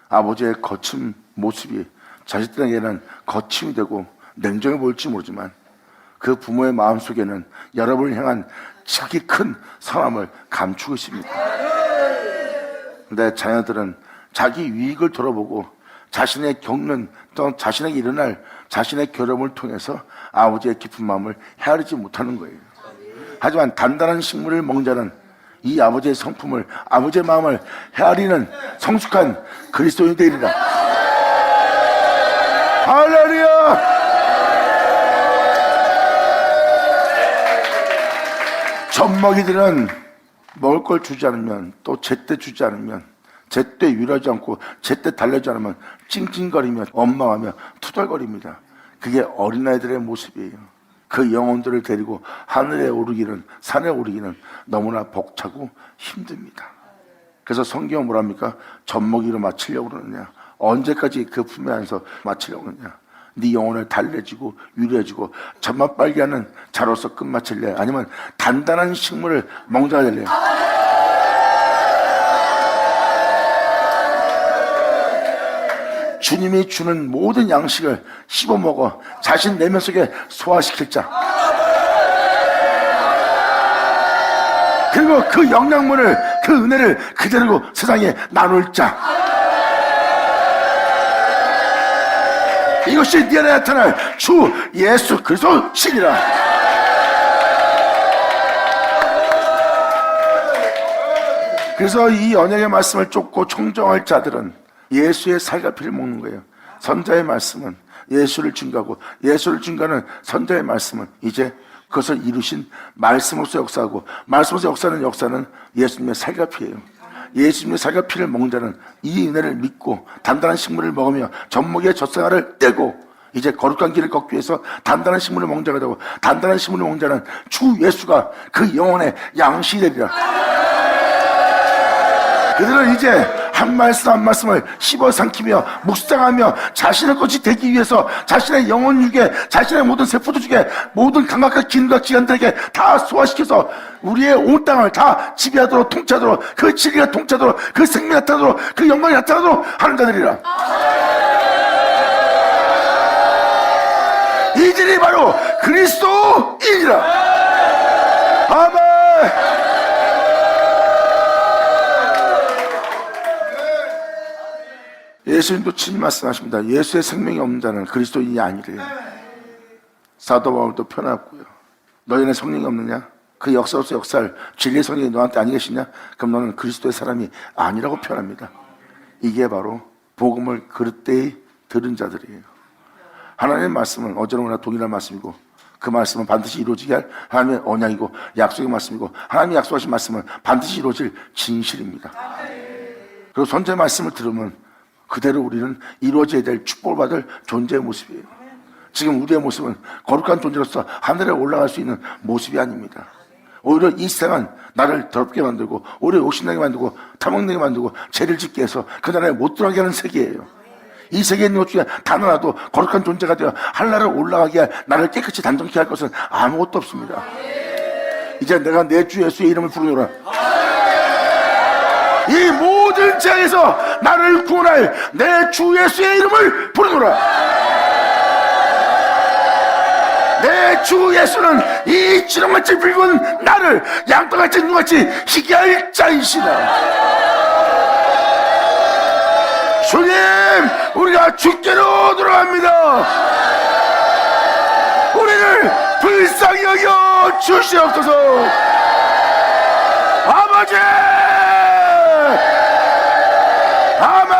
아버지의 거친 모습이 자식들에게는 거침이 되고 냉정해 보일지 모르지만 그 부모의 마음속에는 여러분을 향한 지극히 큰 선함을 감추고 있습니다. 근데 자녀들은 자기 유익을 돌아보고 자신의 겪는 또 자신에게 일어날 자신의 결함을 통해서 아버지의 깊은 마음을 헤아리지 못하는 거예요. 하지만 단단한 식물을 먹는 자는 이 아버지의 성품을, 아버지의 마음을 헤아리는 성숙한 그리스도인이 되리라. 할렐루야! 젖먹이들은 먹을 걸 주지 않으면, 또 제때 주지 않으면, 제때 위로하지 않고 제때 달래지 않으면 찡찡거리며 원망하며 투덜거립니다. 그게 어린아이들의 모습이에요. 그 영혼들을 데리고 하늘에 오르기는, 산에 오르기는 너무나 벅차고 힘듭니다. 그래서 성경은 뭐랍니까? 젖먹이로 마치려고 그러느냐? 언제까지 그 품에 안에서 마치려고 그러느냐? 네 영혼을 달래주고 위로해주고 젖만 빨게 하는 자로서 끝마칠래? 아니면 단단한 식물을 먹자가 될래요? 주님이 주는 모든 양식을 씹어먹어 자신 내면 속에 소화시킬 자, 그리고 그 영양분을, 그 은혜를 그대로 세상에 나눌 자, 이것이 네 안에 나타날 주 예수 그리스도 신이라. 그래서 이 언약의 말씀을 쫓고 청정할 자들은 예수의 살과 피를 먹는 거예요. 선자의 말씀은 예수를 증거하고, 예수를 증거하는 선자의 말씀은 이제 그것을 이루신 말씀으로서 역사하고, 말씀으로서 역사하는 역사는 예수님의 살과 피예요. 예수님의 살과 피를 먹는 자는 이 은혜를 믿고 단단한 식물을 먹으며 젖먹이의 젖생활을 떼고 이제 거룩한 길을 걷기 위해서 단단한 식물을 먹는 자가 되고, 단단한 식물을 먹는 자는 주 예수가 그 영혼의 양식이 되리라. 그들은 이제 한 말씀 한 말씀을 씹어 삼키며 묵상하며 자신의 것이 되기 위해서 자신의 영혼 육에, 자신의 모든 세포들 중에 모든 감각과 기능과 기관들에게 다 소화시켜서 우리의 온 땅을 다 지배하도록, 통치하도록, 그 진리가 통치하도록, 그 생명이 나타나도록, 그 영광이 나타나도록 하는 자들이라. 이들이 바로 그리스도인이라. 아멘. 예수님도 친히 말씀하십니다. 예수의 생명이 없는 자는 그리스도인이 아니래요. 사도 바울도 표현했고요. 너희는 성령이 없느냐? 그 역사로서 역사할 진리의 성령이 너한테 아니 계시냐? 그럼 너는 그리스도의 사람이 아니라고 표현합니다. 이게 바로 복음을 그릇되이 들은 자들이에요. 하나님의 말씀은 어제나 동일한 말씀이고 그 말씀은 반드시 이루어지게 할 하나님의 언약이고 약속의 말씀이고 하나님이 약속하신 말씀은 반드시 이루어질 진실입니다. 그리고 선지자의 말씀을 들으면 그대로 우리는 이루어져야 될 축복을 받을 존재의 모습이에요. 지금 우리의 모습은 거룩한 존재로서 하늘에 올라갈 수 있는 모습이 아닙니다. 오히려 이 세상은 나를 더럽게 만들고 오히려 욕심나게 만들고 탐욕나게 만들고 죄를 짓게 해서 그 나라에 못 들어가게 하는 세계예요. 이 세계에 있는 것 중에 단 하나도 거룩한 존재가 되어 하늘나라에 올라가게 할, 나를 깨끗이 단정케 할 것은 아무것도 없습니다. 이제 내가 내 주 예수의 이름을 부르노라. 이 모든 재앙에서 나를 구원할 내 주 예수의 이름을 부르노라. 내 주 예수는 이 지렁같이 붉은 나를 양떡같이 눈같이 희게 할 자이시다. 주님, 우리가 주께로 돌아갑니다. 우리를 불쌍히 여겨 주시옵소서. 아버지, 아멘.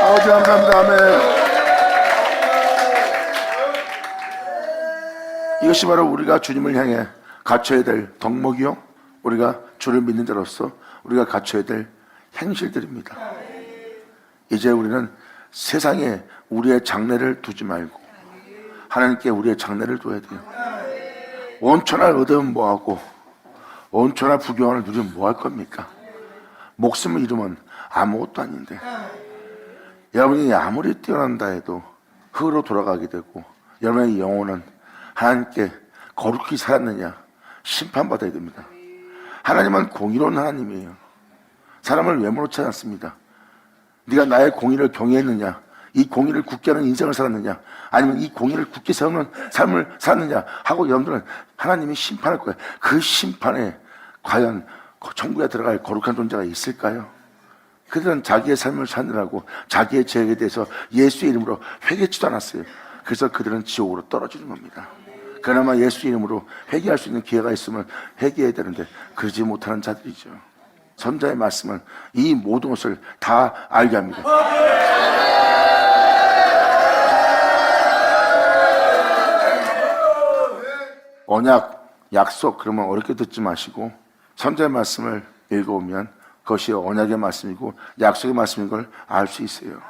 아버지 감사합니다. 아멘. 이것이 바로 우리가 주님을 향해 갖춰야 될 덕목이요, 우리가 주를 믿는 자로서 우리가 갖춰야 될 행실들입니다. 이제 우리는 세상에 우리의 장래를 두지 말고 하나님께 우리의 장래를 둬야 돼요. 온천할 얻으면 뭐하고 온천할 부귀영화를 누리면 뭐할 겁니까? 목숨을 잃으면 아무것도 아닌데, 여러분이 아무리 뛰어난다 해도 흙으로 돌아가게 되고 여러분의 영혼은 하나님께 거룩히 살았느냐 심판받아야 됩니다. 하나님은 공의로운 하나님이에요. 사람을 외모로 않습니다. 네가 나의 공의를 경외했느냐, 이 공의를 굳게 하는 인생을 살았느냐, 아니면 이 공의를 굳게 세우는 삶을 살았느냐 하고 여러분들은 하나님이 심판할 거예요. 그 심판에 과연 천국에 들어갈 거룩한 존재가 있을까요? 그들은 자기의 삶을 사느라고 자기의 죄에 대해서 예수의 이름으로 회개치도 않았어요. 그래서 그들은 지옥으로 떨어지는 겁니다. 그나마 예수의 이름으로 회개할 수 있는 기회가 있으면 회개해야 되는데 그러지 못하는 자들이죠. 선자의 말씀은 이 모든 것을 다 알게 합니다. 언약, 약속 그러면 어렵게 듣지 마시고 선자의 말씀을 읽어보면 그것이 언약의 말씀이고 약속의 말씀인 걸 알 수 있어요.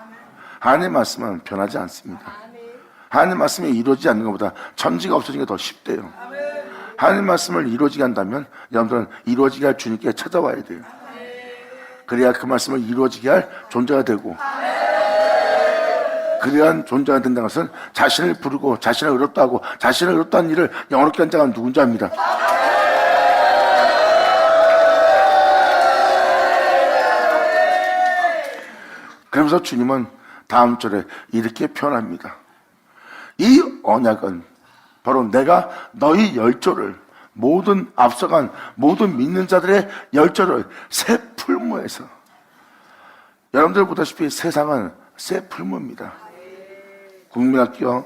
하나님의 말씀은 변하지 않습니다. 하나님의 말씀이 이루어지지 않는 것보다 천지가 없어지는 게 더 쉽대요. 하나님의 말씀을 이루어지게 한다면 여러분들은 이루어지게 할 주님께 찾아와야 돼요. 그래야 그 말씀을 이루어지게 할 존재가 되고, 그러한 존재가 된다는 것은 자신을 부르고 자신을 의롭다 하고 자신을 의롭다 하는 일을 영원롭게 한 자가 누군지 압니다. 그러면서 주님은 다음 절에 이렇게 표현합니다. 이 언약은 바로 내가 너희 열조를, 모든 앞서간 모든 믿는 자들의 열조를 새 풀무에서, 여러분들 보다시피 세상은 새 풀무입니다. 국민학교,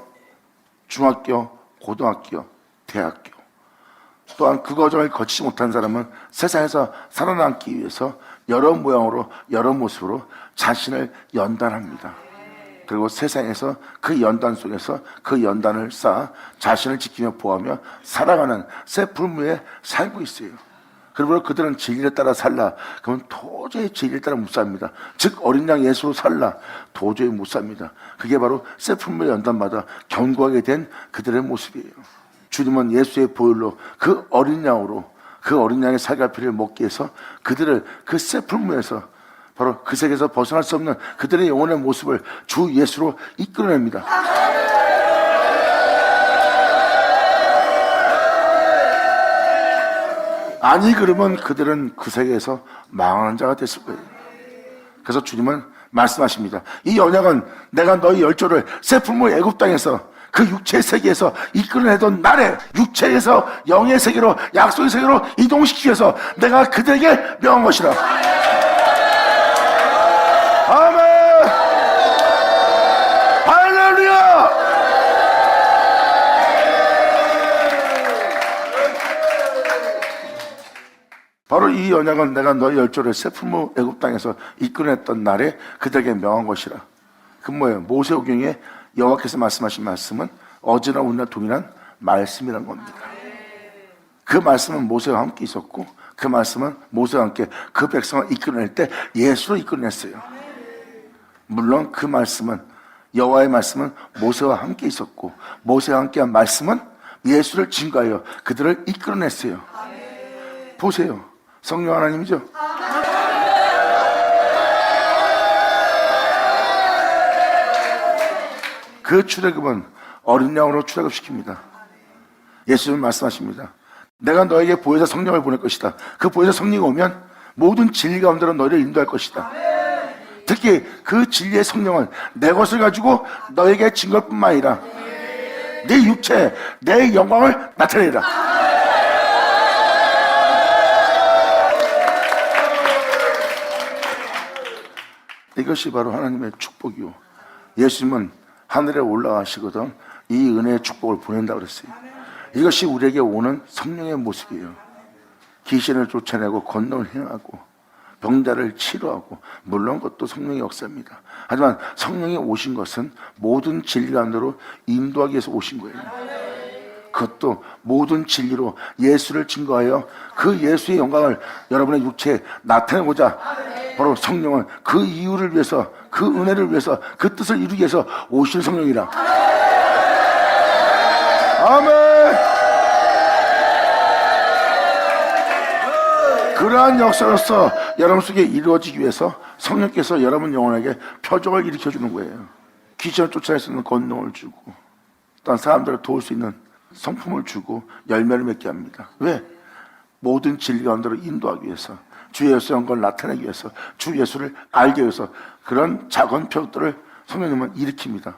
중학교, 고등학교, 대학교, 또한 그 과정을 거치지 못한 사람은 세상에서 살아남기 위해서 여러 모양으로 여러 모습으로 자신을 연단합니다. 그리고 세상에서 그 연단 속에서 그 연단을 쌓아 자신을 지키며 보호하며 살아가는 새 풀무에 살고 있어요. 그리고 그들은 진리를 따라 살라 그러면 도저히 진리를 따라 못 삽니다. 즉 어린 양 예수로 살라 도저히 못 삽니다. 그게 바로 새 풀무의 연단마다 견고하게 된 그들의 모습이에요. 주님은 예수의 보혈로 그 어린 양으로 그 어린 양의 살갈피를 먹기 위해서 그들을 그 새 풀무에서 바로 그 세계에서 벗어날 수 없는 그들의 영혼의 모습을 주 예수로 이끌어냅니다. 아니 그러면 그들은 그 세계에서 망하는 자가 됐을 거예요. 그래서 주님은 말씀하십니다. 이 언약은 내가 너희 열조를 새 풀무 애굽 땅에서 그 육체의 세계에서 이끌어내던 날에 육체에서 영의 세계로 약속의 세계로 이동시키기 위해서 내가 그들에게 명한 것이라. 아멘. 할렐루야. 바로 이 언약은 내가 너희 열조를 새 풀무 애굽 땅에서 이끌어냈던 날에 그들에게 명한 것이라. 그 뭐예요? 모세오경에 여호와께서 말씀하신 말씀은 어제나 오늘나 동일한 말씀이란 겁니다. 그 말씀은 모세와 함께 있었고 그 말씀은 모세와 함께 그 백성을 이끌어낼 때 예수로 이끌어냈어요. 물론 그 말씀은 여호와의 말씀은 모세와 함께 있었고 모세와 함께한 말씀은 예수를 증거하여 그들을 이끌어냈어요. 보세요. 성령 하나님이죠. 그 출애굽은 어린 양으로 출애굽시킵니다. 예수님은 말씀하십니다. 내가 너에게 보혜사 성령을 보낼 것이다. 그 보혜사 성령이 오면 모든 진리 가운데로 너희를 인도할 것이다. 특히 그 진리의 성령은 내 것을 가지고 너에게 증거할 뿐만 아니라 내 육체, 내 영광을 나타내라. 이것이 바로 하나님의 축복이요. 예수님은 하늘에 올라가시거든 이 은혜의 축복을 보낸다고 그랬어요. 이것이 우리에게 오는 성령의 모습이에요. 귀신을 쫓아내고 권능을 행하고 병자를 치료하고, 물론 그것도 성령의 역사입니다. 하지만 성령이 오신 것은 모든 진리 가운데로 인도하기 위해서 오신 거예요. 그것도 모든 진리로 예수를 증거하여 그 예수의 영광을 여러분의 육체에 나타내고자 바로 성령은 그 이유를 위해서, 그 은혜를 위해서, 그 뜻을 이루기 위해서 오신 성령이라. 아멘. 그러한 역사로서 여러분 속에 이루어지기 위해서 성령께서 여러분 영혼에게 표적을 일으켜주는 거예요. 귀신을 쫓아낼 수 있는 권능을 주고, 또한 사람들을 도울 수 있는 성품을 주고 열매를 맺게 합니다. 왜? 모든 진리 가운데로 인도하기 위해서, 주 예수의 영광을 나타내기 위해서, 주 예수를 알기 위해서 그런 작은 표적들을 성령님은 일으킵니다.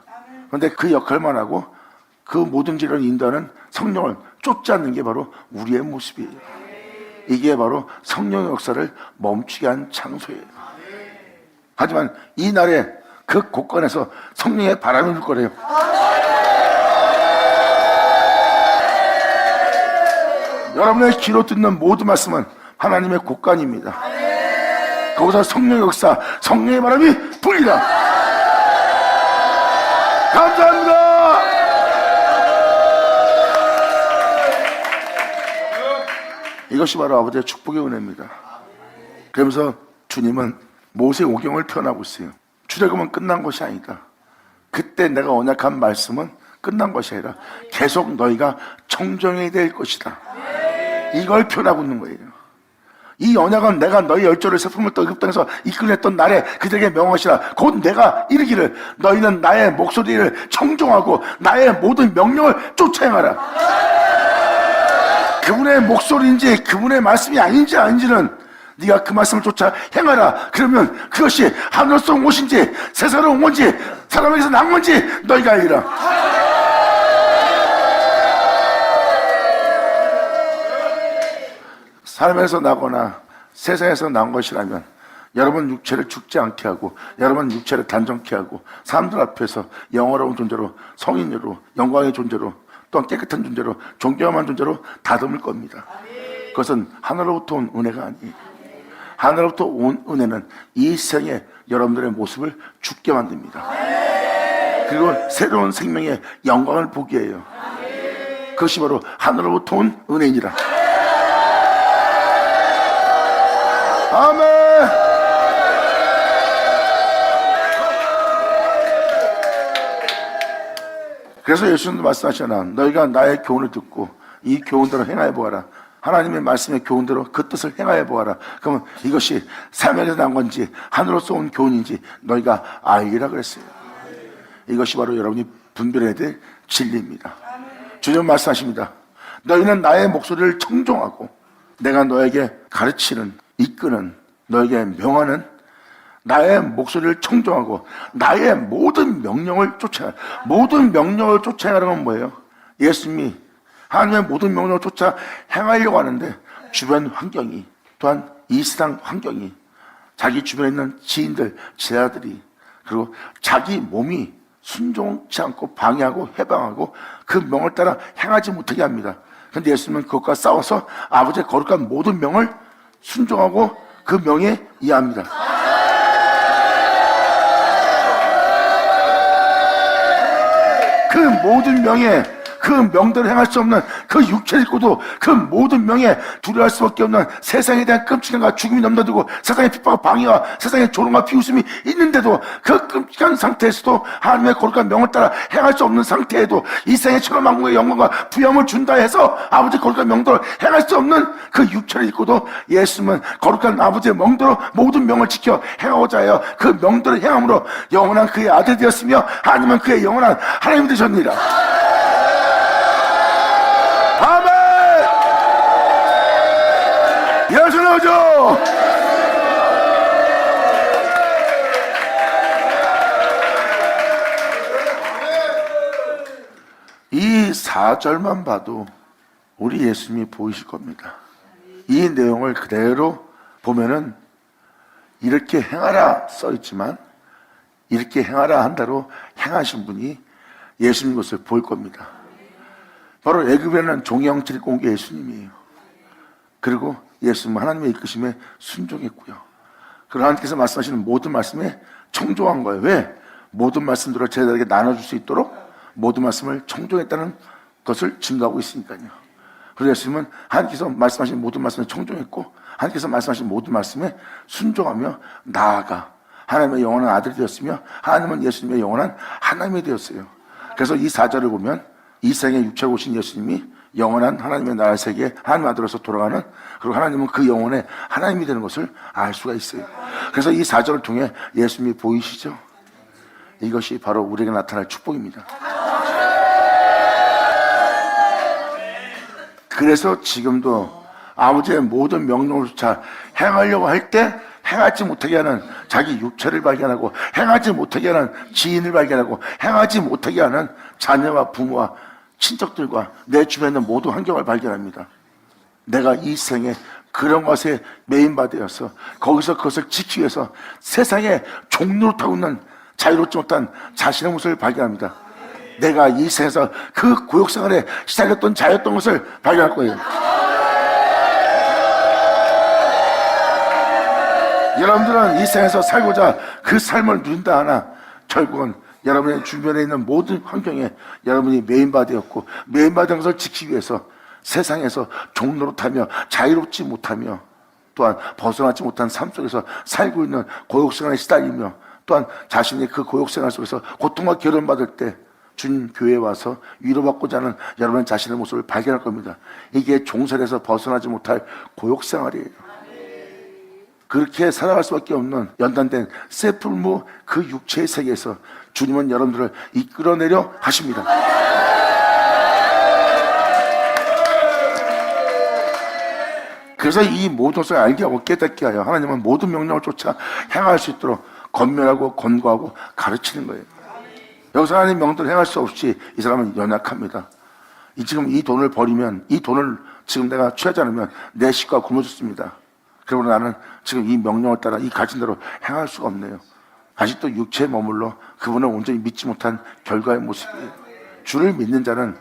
그런데 그 역할만 하고 그 모든 진리를 인도하는 성령을 쫓지 않는 게 바로 우리의 모습이에요. 이게 바로 성령의 역사를 멈추게 한 장소예요. 하지만 이 날에 그 곳간에서 성령의 바람이 불 거래요. 여러분의 귀로 듣는 모든 말씀은 하나님의 곳간입니다. 거기서 성령의 역사, 성령의 바람이 불리라. 감사합니다. 이것이 바로 아버지의 축복의 은혜입니다. 그러면서 주님은 모세 오경을 표현하고 있어요. 출애굽은 끝난 것이 아니다. 그때 내가 언약한 말씀은 끝난 것이 아니라 계속 너희가 청정해야 될 것이다. 이걸 표현하고 있는 거예요. 이 언약은 내가 너희 열조를 세품을 떠 애굽 땅에서 이끌어냈던 날에 그들에게 명하시라. 곧 내가 이르기를 너희는 나의 목소리를 청종하고 나의 모든 명령을 쫓아 행하라. 그분의 목소리인지 그분의 말씀이 아닌지는 네가 그 말씀을 쫓아 행하라. 그러면 그것이 하늘로서 온 것인지 세상으로 온 건지 사람에게서 난 건지 너희가 알리라. 사람에서 나거나 세상에서 난 것이라면 여러분 육체를 죽지 않게 하고 여러분 육체를 단정케 하고 사람들 앞에서 영화로운 존재로, 성인으로, 영광의 존재로, 또한 깨끗한 존재로, 존귀한 존재로 다듬을 겁니다. 그것은 하늘로부터 온 은혜가 아니에요. 하늘로부터 온 은혜는 이 세상에 여러분들의 모습을 죽게 만듭니다. 그리고 새로운 생명의 영광을 보게 해요. 그것이 바로 하늘로부터 온 은혜니라. 아멘. 그래서 예수님도 말씀하시잖아. 너희가 나의 교훈을 듣고 이 교훈대로 행하여 보아라. 하나님의 말씀의 교훈대로 그 뜻을 행하여 보아라. 그러면 이것이 사면에서 난 건지 하늘로서 온 교훈인지 너희가 알리라 그랬어요. 이것이 바로 여러분이 분별해야 될 진리입니다. 주님 말씀하십니다. 너희는 나의 목소리를 청종하고 내가 너에게 가르치는, 이끄는, 너에게 명하는 나의 목소리를 청종하고 나의 모든 명령을 쫓아야. 모든 명령을 쫓아 행하는 건 뭐예요? 예수님이 하나님의 모든 명령을 쫓아 행하려고 하는데 주변 환경이, 또한 이 세상 환경이, 자기 주변에 있는 지인들, 제자들이, 그리고 자기 몸이 순종치 않고 방해하고 해방하고 그 명을 따라 행하지 못하게 합니다. 그런데 예수님은 그것과 싸워서 아버지의 거룩한 모든 명을 순종하고 그 명에 이해합니다. 모든 명예, 그 명대로 행할 수 없는 그 육체를 입고도 그 모든 명예 두려워할 수밖에 없는 세상에 대한 끔찍함과 죽음이 넘나들고 세상의 핍박과 방해와 세상의 조롱과 비웃음이 있는데도 그 끔찍한 상태에서도 하나님의 거룩한 명을 따라 행할 수 없는 상태에도 이 세상의 천하만국의 영광과 부여함을 준다 해서 아버지의 거룩한 명대로 행할 수 없는 그 육체를 입고도 예수님은 거룩한 아버지의 명대로 모든 명을 지켜 행하고자 하여 그 명대로 행함으로 영원한 그의 아들이 되었으며 하나님은 그의 영원한 하나님이 되셨느니라. 아멘! 예수 나오죠! 이 4절만 봐도 우리 예수님이 보이실 겁니다. 이 내용을 그대로 보면은 이렇게 행하라 써있지만 이렇게 행하라 한다로 행하신 분이 예수님 것을 보일 겁니다. 바로 애굽에는 종의 형체를 입고 온 게 예수님이에요. 그리고 예수님은 하나님의 이끄심에 순종했고요. 그리고 하나님께서 말씀하시는 모든 말씀에 청종한 거예요. 왜? 모든 말씀들을 제자들에게 나눠줄 수 있도록 모든 말씀을 청종했다는 것을 증거하고 있으니까요. 그래서 예수님은 하나님께서 말씀하신 모든 말씀에 청종했고 하나님께서 말씀하신 모든 말씀에 순종하며 나아가 하나님의 영원한 아들이 되었으며 하나님은 예수님의 영원한 하나님이 되었어요. 그래서 이 4절을 보면 이 세상에 육체로 오신 예수님이 영원한 하나님의 나라 세계에 하나님 아들로서 돌아가는, 그리고 하나님은 그 영혼의 하나님이 되는 것을 알 수가 있어요. 그래서 이 4절을 통해 예수님이 보이시죠? 이것이 바로 우리에게 나타날 축복입니다. 그래서 지금도 아버지의 모든 명령조차 행하려고 할 때 행하지 못하게 하는 자기 육체를 발견하고 행하지 못하게 하는 지인을 발견하고 행하지 못하게 하는 자녀와 부모와 친척들과 내 주변에 있는 모든 환경을 발견합니다. 내가 이 생에 그런 것에 메인바되어서 거기서 그것을 지키기 위해서 세상에 종로를 타고 있는 자유롭지 못한 자신의 모습을 발견합니다. 내가 이 생에서 그 고역생활에 시달렸던 자였던 것을 발견할 거예요. 여러분들은 이 세상에서 살고자 그 삶을 누린다 하나 결국은 여러분의 주변에 있는 모든 환경에 여러분이 메인바되었고 메인바된 것을 지키기 위해서 세상에서 종노릇하며 자유롭지 못하며 또한 벗어나지 못한 삶 속에서 살고 있는 고역생활에 시달리며 또한 자신의 그 고역생활 속에서 고통과 결혼받을 때 주님 교회에 와서 위로받고자 하는 여러분의 자신의 모습을 발견할 겁니다. 이게 종살에서 벗어나지 못할 고역생활이에요. 그렇게 살아갈 수밖에 없는 연단된 세풀무 그 육체의 세계에서 주님은 여러분들을 이끌어내려 하십니다. 그래서 이 모든 것을 알게 하고 깨닫게 하여 하나님은 모든 명령을 쫓아 행할 수 있도록 권면하고 권고하고 가르치는 거예요. 여기서 하나님 명령을 행할 수 없이 이 사람은 연약합니다. 지금 이 돈을 버리면, 이 돈을 지금 내가 취하지 않으면 내 식구가 굶어 죽습니다. 그리고 나는 지금 이 명령을 따라 이 가진 대로 행할 수가 없네요. 아직도 육체에 머물러 그분을 온전히 믿지 못한 결과의 모습이에요. 주를 믿는 자는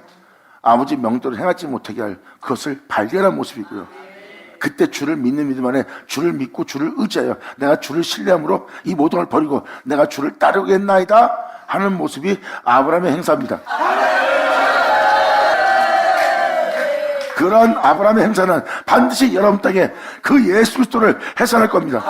아버지 명대로 행하지 못하게 할 그것을 발견한 모습이고요. 그때 주를 믿는 믿음 안에 주를 믿고 주를 의지하여 내가 주를 신뢰함으로 이 모든 걸 버리고 내가 주를 따르겠나이다 하는 모습이 아브라함의 행사입니다. 그런 아브라함의 행사는 반드시 여러분 땅에 그 예수 그리스도를 해산할 겁니다.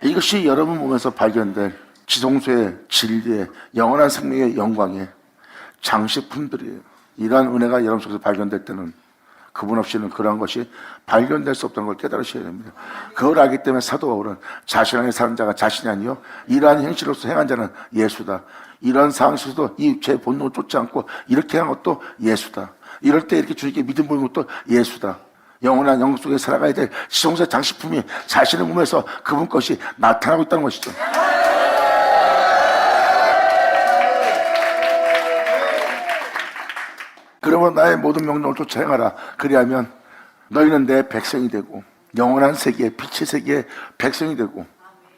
이것이 여러분 몸에서 발견될 지성소의 진리의 영원한 생명의 영광의 장식품들이에요. 이러한 은혜가 여러분 속에서 발견될 때는 그분 없이는 그러한 것이 발견될 수 없다는 걸 깨달으셔야 됩니다. 그걸 알기 때문에 사도 바울은 자신 안에 사는 자가 자신이 아니요 이러한 행실로서 행한 자는 예수다. 이러한 상황 속에서도 이 육체의 본능을 쫓지 않고 이렇게 하는 것도 예수다. 이럴 때 이렇게 주님께 믿음 보이는 것도 예수다. 영원한 영광 속에 살아가야 될 지성소의 장식품이 자신의 몸에서 그분 것이 나타나고 있다는 것이죠. 그러면 나의 모든 명령을 쫓아 행하라. 그리하면 너희는 내 백성이 되고 영원한 세계의 빛의 세계의 백성이 되고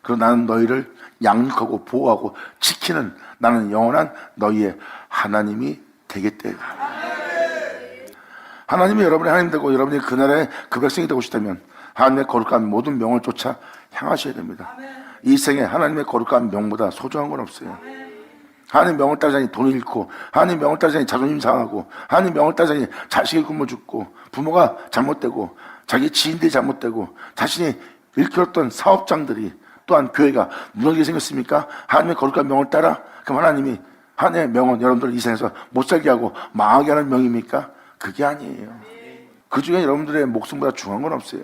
그리고 나는 너희를 양육하고 보호하고 지키는 나는 영원한 너희의 하나님이 되겠대. 하나님이 여러분의 하나님 되고 여러분이 그 나라의 그 백성이 되고 싶다면 하나님의 거룩한 모든 명을 쫓아 행하셔야 됩니다. 이 생에 하나님의 거룩한 명보다 소중한 건 없어요. 하나님 명을 따르자니 돈을 잃고, 하나님 명을 따르자니 자존심 상하고, 하나님 명을 따르자니 자식이 굶어 죽고, 부모가 잘못되고, 자기 지인들이 잘못되고, 자신이 일컬었던 사업장들이, 또한 교회가 무너지게 생겼습니까? 하나님의 거룩한 명을 따라? 그럼 하나님이 하나님의 명은 여러분들을 이 세상에서 못 살게 하고 망하게 하는 명입니까? 그게 아니에요. 그 중에 여러분들의 목숨보다 중요한 건 없어요.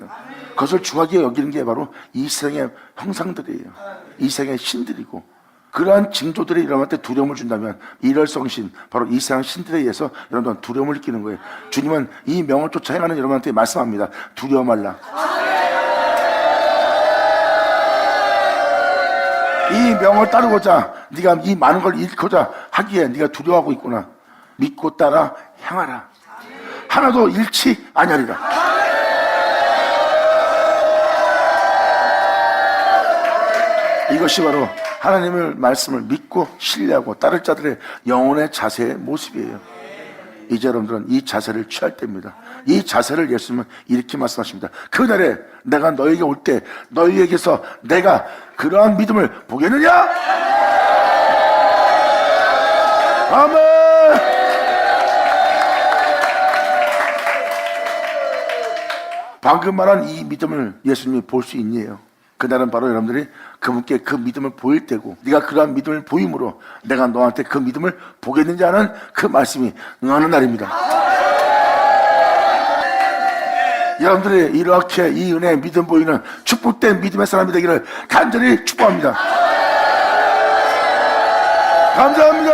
그것을 중하게 여기는 게 바로 이 세상의 형상들이에요. 이 세상의 신들이고, 그러한 징조들이 여러분한테 두려움을 준다면 일월성신, 바로 이 세상 신들에 의해서 여러분들은 두려움을 느끼는 거예요. 주님은 이 명을 쫓아 행하는 여러분한테 말씀합니다. 두려워 말라. 이 명을 따르고자, 네가 이 많은 걸 잃고자 하기에 네가 두려워하고 있구나. 믿고 따라 행하라. 하나도 잃지 아니하리라. 이것이 바로 하나님의 말씀을 믿고 신뢰하고 따를 자들의 영혼의 자세의 모습이에요. 이제 여러분들은 이 자세를 취할 때입니다. 이 자세를 예수님은 이렇게 말씀하십니다. 그날에 내가 너에게 올 때 너희에게서 내가 그러한 믿음을 보겠느냐? 아멘. 방금 말한 이 믿음을 예수님이 볼 수 있니에요. 그날은 바로 여러분들이 그분께 그 믿음을 보일 때고, 네가 그러한 믿음을 보임으로 내가 너한테 그 믿음을 보겠는지 하는 그 말씀이 응하는 날입니다. 여러분들이 이렇게 이 은혜의 믿음 보이는 축복된 믿음의 사람이 되기를 간절히 축복합니다. 감사합니다.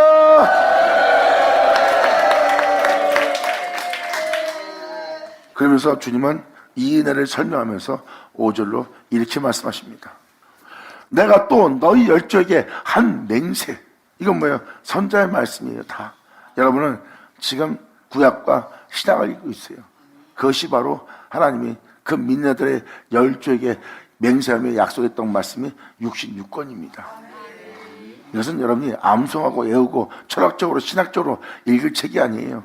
그러면서 주님은 이 은혜를 설명하면서 5절로 이렇게 말씀하십니다. 내가 또 너희 열조에게 한 맹세. 이건 뭐예요? 선자의 말씀이에요. 다. 여러분은 지금 구약과 신약을 읽고 있어요. 그것이 바로 하나님이 그 민낯들의 열조에게 맹세하며 약속했던 말씀이 66권입니다. 이것은 여러분이 암송하고 외우고 철학적으로 신학적으로 읽을 책이 아니에요.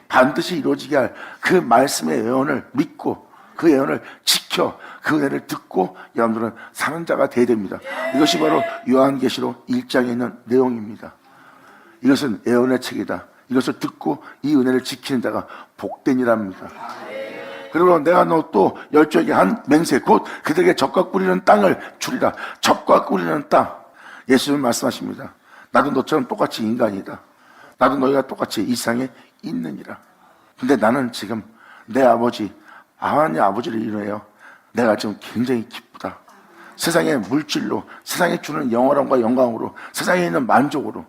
반드시 이루어지게 할 그 말씀의 예언을 믿고 그 예언을 지켜 그 은혜를 듣고 여러분들은 사는 자가 되어야 됩니다. 이것이 바로 요한계시록 1장에 있는 내용입니다. 이것은 예언의 책이다. 이것을 듣고 이 은혜를 지키는 자가 복된이랍니다. 그리고 내가 너 또 열조에게 한 맹세, 곧 그들에게 젖과 꿀이는 땅을 주리라. 젖과 꿀이는 땅. 예수님은 말씀하십니다. 나도 너처럼 똑같이 인간이다. 나도 너희가 똑같이 이 세상에 있느니라. 근데 나는 지금 내 아버지, 하나님 아버지를 인하여 내가 지금 굉장히 기쁘다. 세상의 물질로, 세상에 주는 영원함과 영광으로, 세상에 있는 만족으로.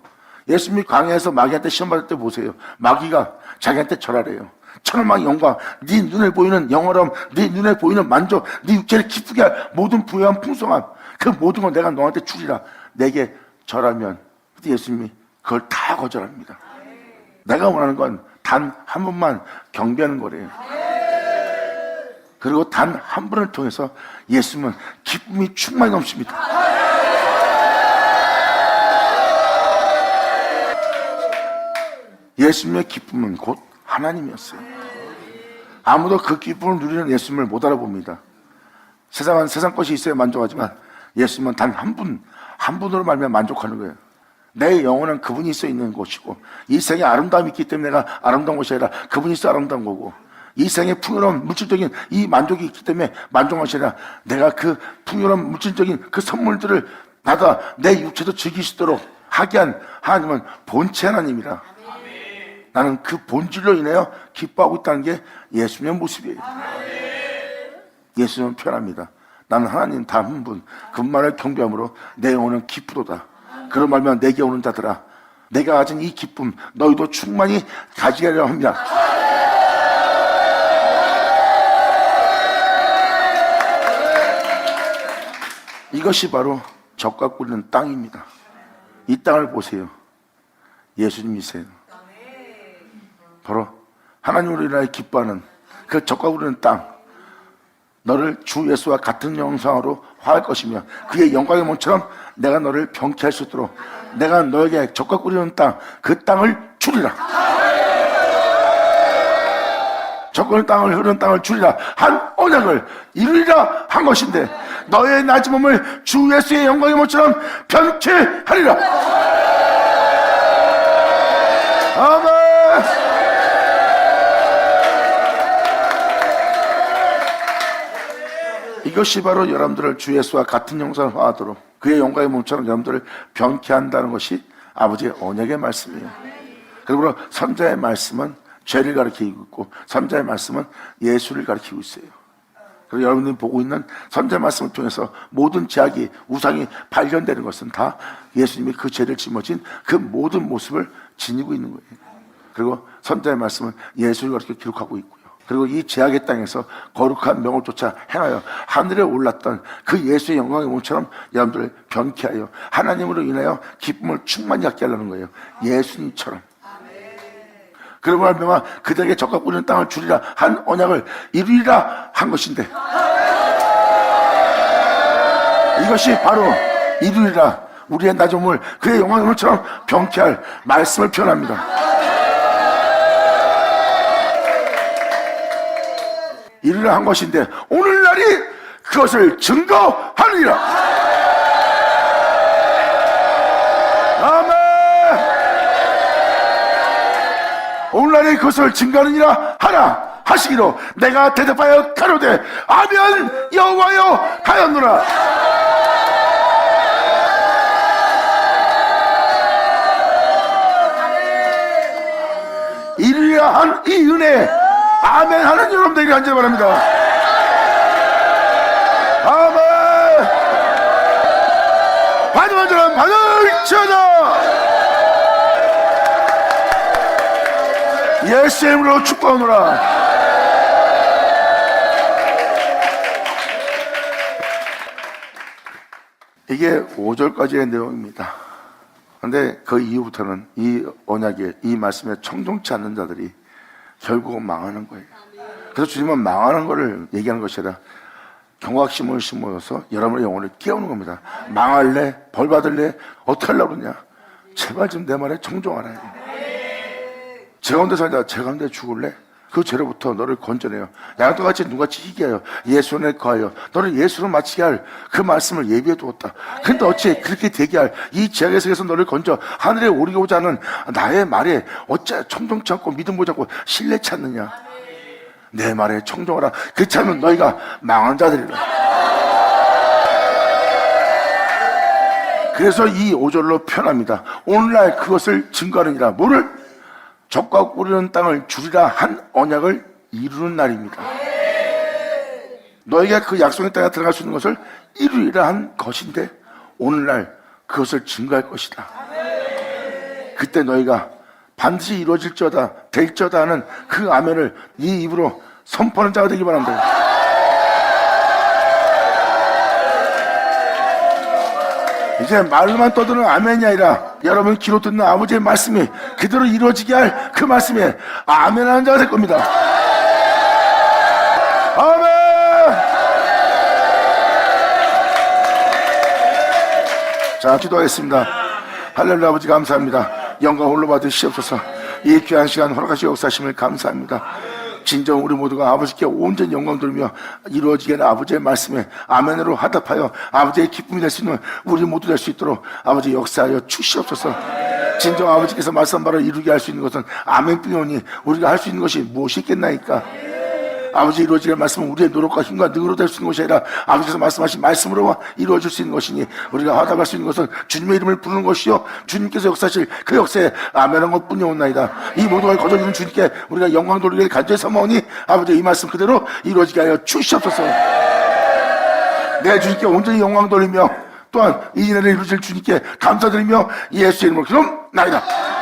예수님이 광야에서 마귀한테 시험 받을 때 보세요. 마귀가 자기한테 절하래요. 천하만 영광, 네 눈에 보이는 영원함, 네 눈에 보이는 만족, 네 육체를 기쁘게 할 모든 부유함, 풍성함, 그 모든 걸 내가 너한테 주리라. 내게 절하면 예수님이 그걸 다 거절합니다. 내가 원하는 건 단 한 번만 경배하는 거래요. 그리고 단 한 분을 통해서 예수님은 기쁨이 충만히 넘칩니다. 예수님의 기쁨은 곧 하나님이었어요. 아무도 그 기쁨을 누리는 예수님을 못 알아봅니다. 세상은 세상 것이 있어야 만족하지만 예수님은 단 한 분으로 말미암아 만족하는 거예요. 내 영혼은 그분이 있어 있는 곳이고, 이 세상에 아름다움이 있기 때문에 내가 아름다운 것이 아니라 그분이 있어 아름다운 거고, 이 세상에 풍요로운 물질적인 이 만족이 있기 때문에 만족한 것이 아니라 내가 그 풍요로운 물질적인 그 선물들을 받아 내 육체도 즐길 수 있도록 하게 한 하나님은 본체 하나님이라. 나는 그 본질로 인하여 기뻐하고 있다는 게 예수님의 모습이에요. 예수님은 표현합니다. 나는 하나님 단 한 분, 그분만을 경배함으로 내 영혼은 기쁘도다. 그런 말면 내게 오는 자들아, 내가 가진 이 기쁨 너희도 충만히 가지게 하려 합니다. 이것이 바로 젖과 꿀이는 땅입니다. 이 땅을 보세요. 예수님이세요. 바로 하나님으로 인하여 기뻐하는 그 젖과 꿀이는 땅, 너를 주 예수와 같은 형상으로 화할 것이며 그의 영광의 몸처럼 내가 너를 병케 할 수 있도록 내가 너에게 젖과 꿀이는 땅, 그 땅을 주리라. 적그는 땅을 흐르는 땅을 주리라 한 언약을 이루리라 한 것인데 너의 낮은 몸을 주 예수의 영광의 몸처럼 변케 하리라. 아멘. 이것이 바로 여러분들을 주 예수와 같은 형상을 화하도록 그의 영광의 몸처럼 여러분들을 변케 한다는 것이 아버지의 언약의 말씀이에요. 그리고 선자의 말씀은 죄를 가리키고 있고 선자의 말씀은 예수를 가리키고 있어요. 그리고 여러분들이 보고 있는 선자의 말씀을 통해서 모든 제약이 우상이 발견되는 것은 다 예수님이 그 죄를 짊어진 그 모든 모습을 지니고 있는 거예요. 그리고 선자의 말씀은 예수를 가리켜 기록하고 있고요. 그리고 이 제약의 땅에서 거룩한 명을 쫓아 행하여 하늘에 올랐던 그 예수의 영광의 몸처럼 여러분들을 변케 하여 하나님으로 인하여 기쁨을 충만히 갖게 하려는 거예요. 예수님처럼. 그러고 말미암아 그들에게 적과 꿀리는 땅을 주리라 한 언약을 이루리라 한 것인데 이것이 바로 이루리라 우리의 낮은 몸을 그의 영광의 몸처럼 변케 할 말씀을 표현합니다. 이루리라 한 것인데 오늘날이 그것을 증거하느니라. 아멘. 오늘날이 그것을 증거하느니라 하라 하시기로 내가 대답하여 가로되 아멘 여호와여 하였노라. 이루리라 한 이 은혜 아멘 하는 여러분들에게 간절히 바랍니다. 아멘. 받으면 저는 받을지어다. 예수의 이름으로 축복하노라. 이게 5절까지의 내용입니다. 그런데 그 이후부터는 이 언약에 이 말씀에 청종치 않는 자들이 결국은 망하는 거예요. 그래서 주님은 망하는 것을 얘기하는 것이 아니라 경각심을 심어서 여러분의 영혼을 깨우는 겁니다. 망할래? 벌 받을래? 어떻게 하려고 그러냐? 제발 좀 내 말에 청종하라. 제 가운데 살다 제 가운데 죽을래? 그 죄로부터 너를 건져내요. 양도같이 눈같이 희게 하여 예수 안에 거하여 너를 예수로 마치게 할 그 말씀을 예비해 두었다. 근데 어찌 그렇게 되게 할 이 죄악의 세계에서 너를 건져 하늘에 오르고자 하는 나의 말에 어찌 청종치 않고 믿음 보지 않고 신뢰치 않느냐? 내 말에 청종하라. 그렇지 않으면 너희가 망한 자들이라. 그래서 이 5절로 표현합니다. 오늘날 그것을 증거하느니라. 뭐를? 적과 꿀리는 땅을 주리라 한 언약을 이루는 날입니다. 너희가 그 약속의 땅에 들어갈 수 있는 것을 이루리라 한 것인데 오늘날 그것을 증거할 것이다. 그때 너희가 반드시 이루어질지어다 될지어다 하는 그 아멘을 이 입으로 선포하는 자가 되기 바랍니다. 이제 말로만 떠드는 아멘이 아니라 여러분 귀로 듣는 아버지의 말씀이 그대로 이루어지게 할 그 말씀에 아멘하는 자가 될 겁니다. 아멘. 자, 기도하겠습니다. 할렐루야. 아버지 감사합니다. 영광 홀로 받으시옵소서. 이 귀한 시간 허락하시고 역사하심을 감사합니다. 진정 우리 모두가 아버지께 온전히 영광 돌리며 이루어지게 하는 아버지의 말씀에 아멘으로 화답하여 아버지의 기쁨이 될 수 있는 우리 모두 될 수 있도록 아버지 역사하여 주시옵소서. 진정 아버지께서 말씀 바로 이루게 할 수 있는 것은 아멘뿐이오니 우리가 할 수 있는 것이 무엇이 있겠나이까. 아버지 이루어지게 할 말씀은 우리의 노력과 힘과 능으로 될 수 있는 것이 아니라 아버지께서 말씀하신 말씀으로 이루어질 수 있는 것이니 우리가 화답할 수 있는 것은 주님의 이름을 부르는 것이요 주님께서 역사하실 그 역사에 아멘한 것뿐이옵나이다. 이 모든 걸 거저 이룬 주님께 우리가 영광 돌리기를 간절히 사모하니 아버지 이 말씀 그대로 이루어지게 하여 주시옵소서. 내 주님께 온전히 영광 돌리며 또한 이 은혜를 이루실 주님께 감사드리며 예수의 이름으로 기도나이다.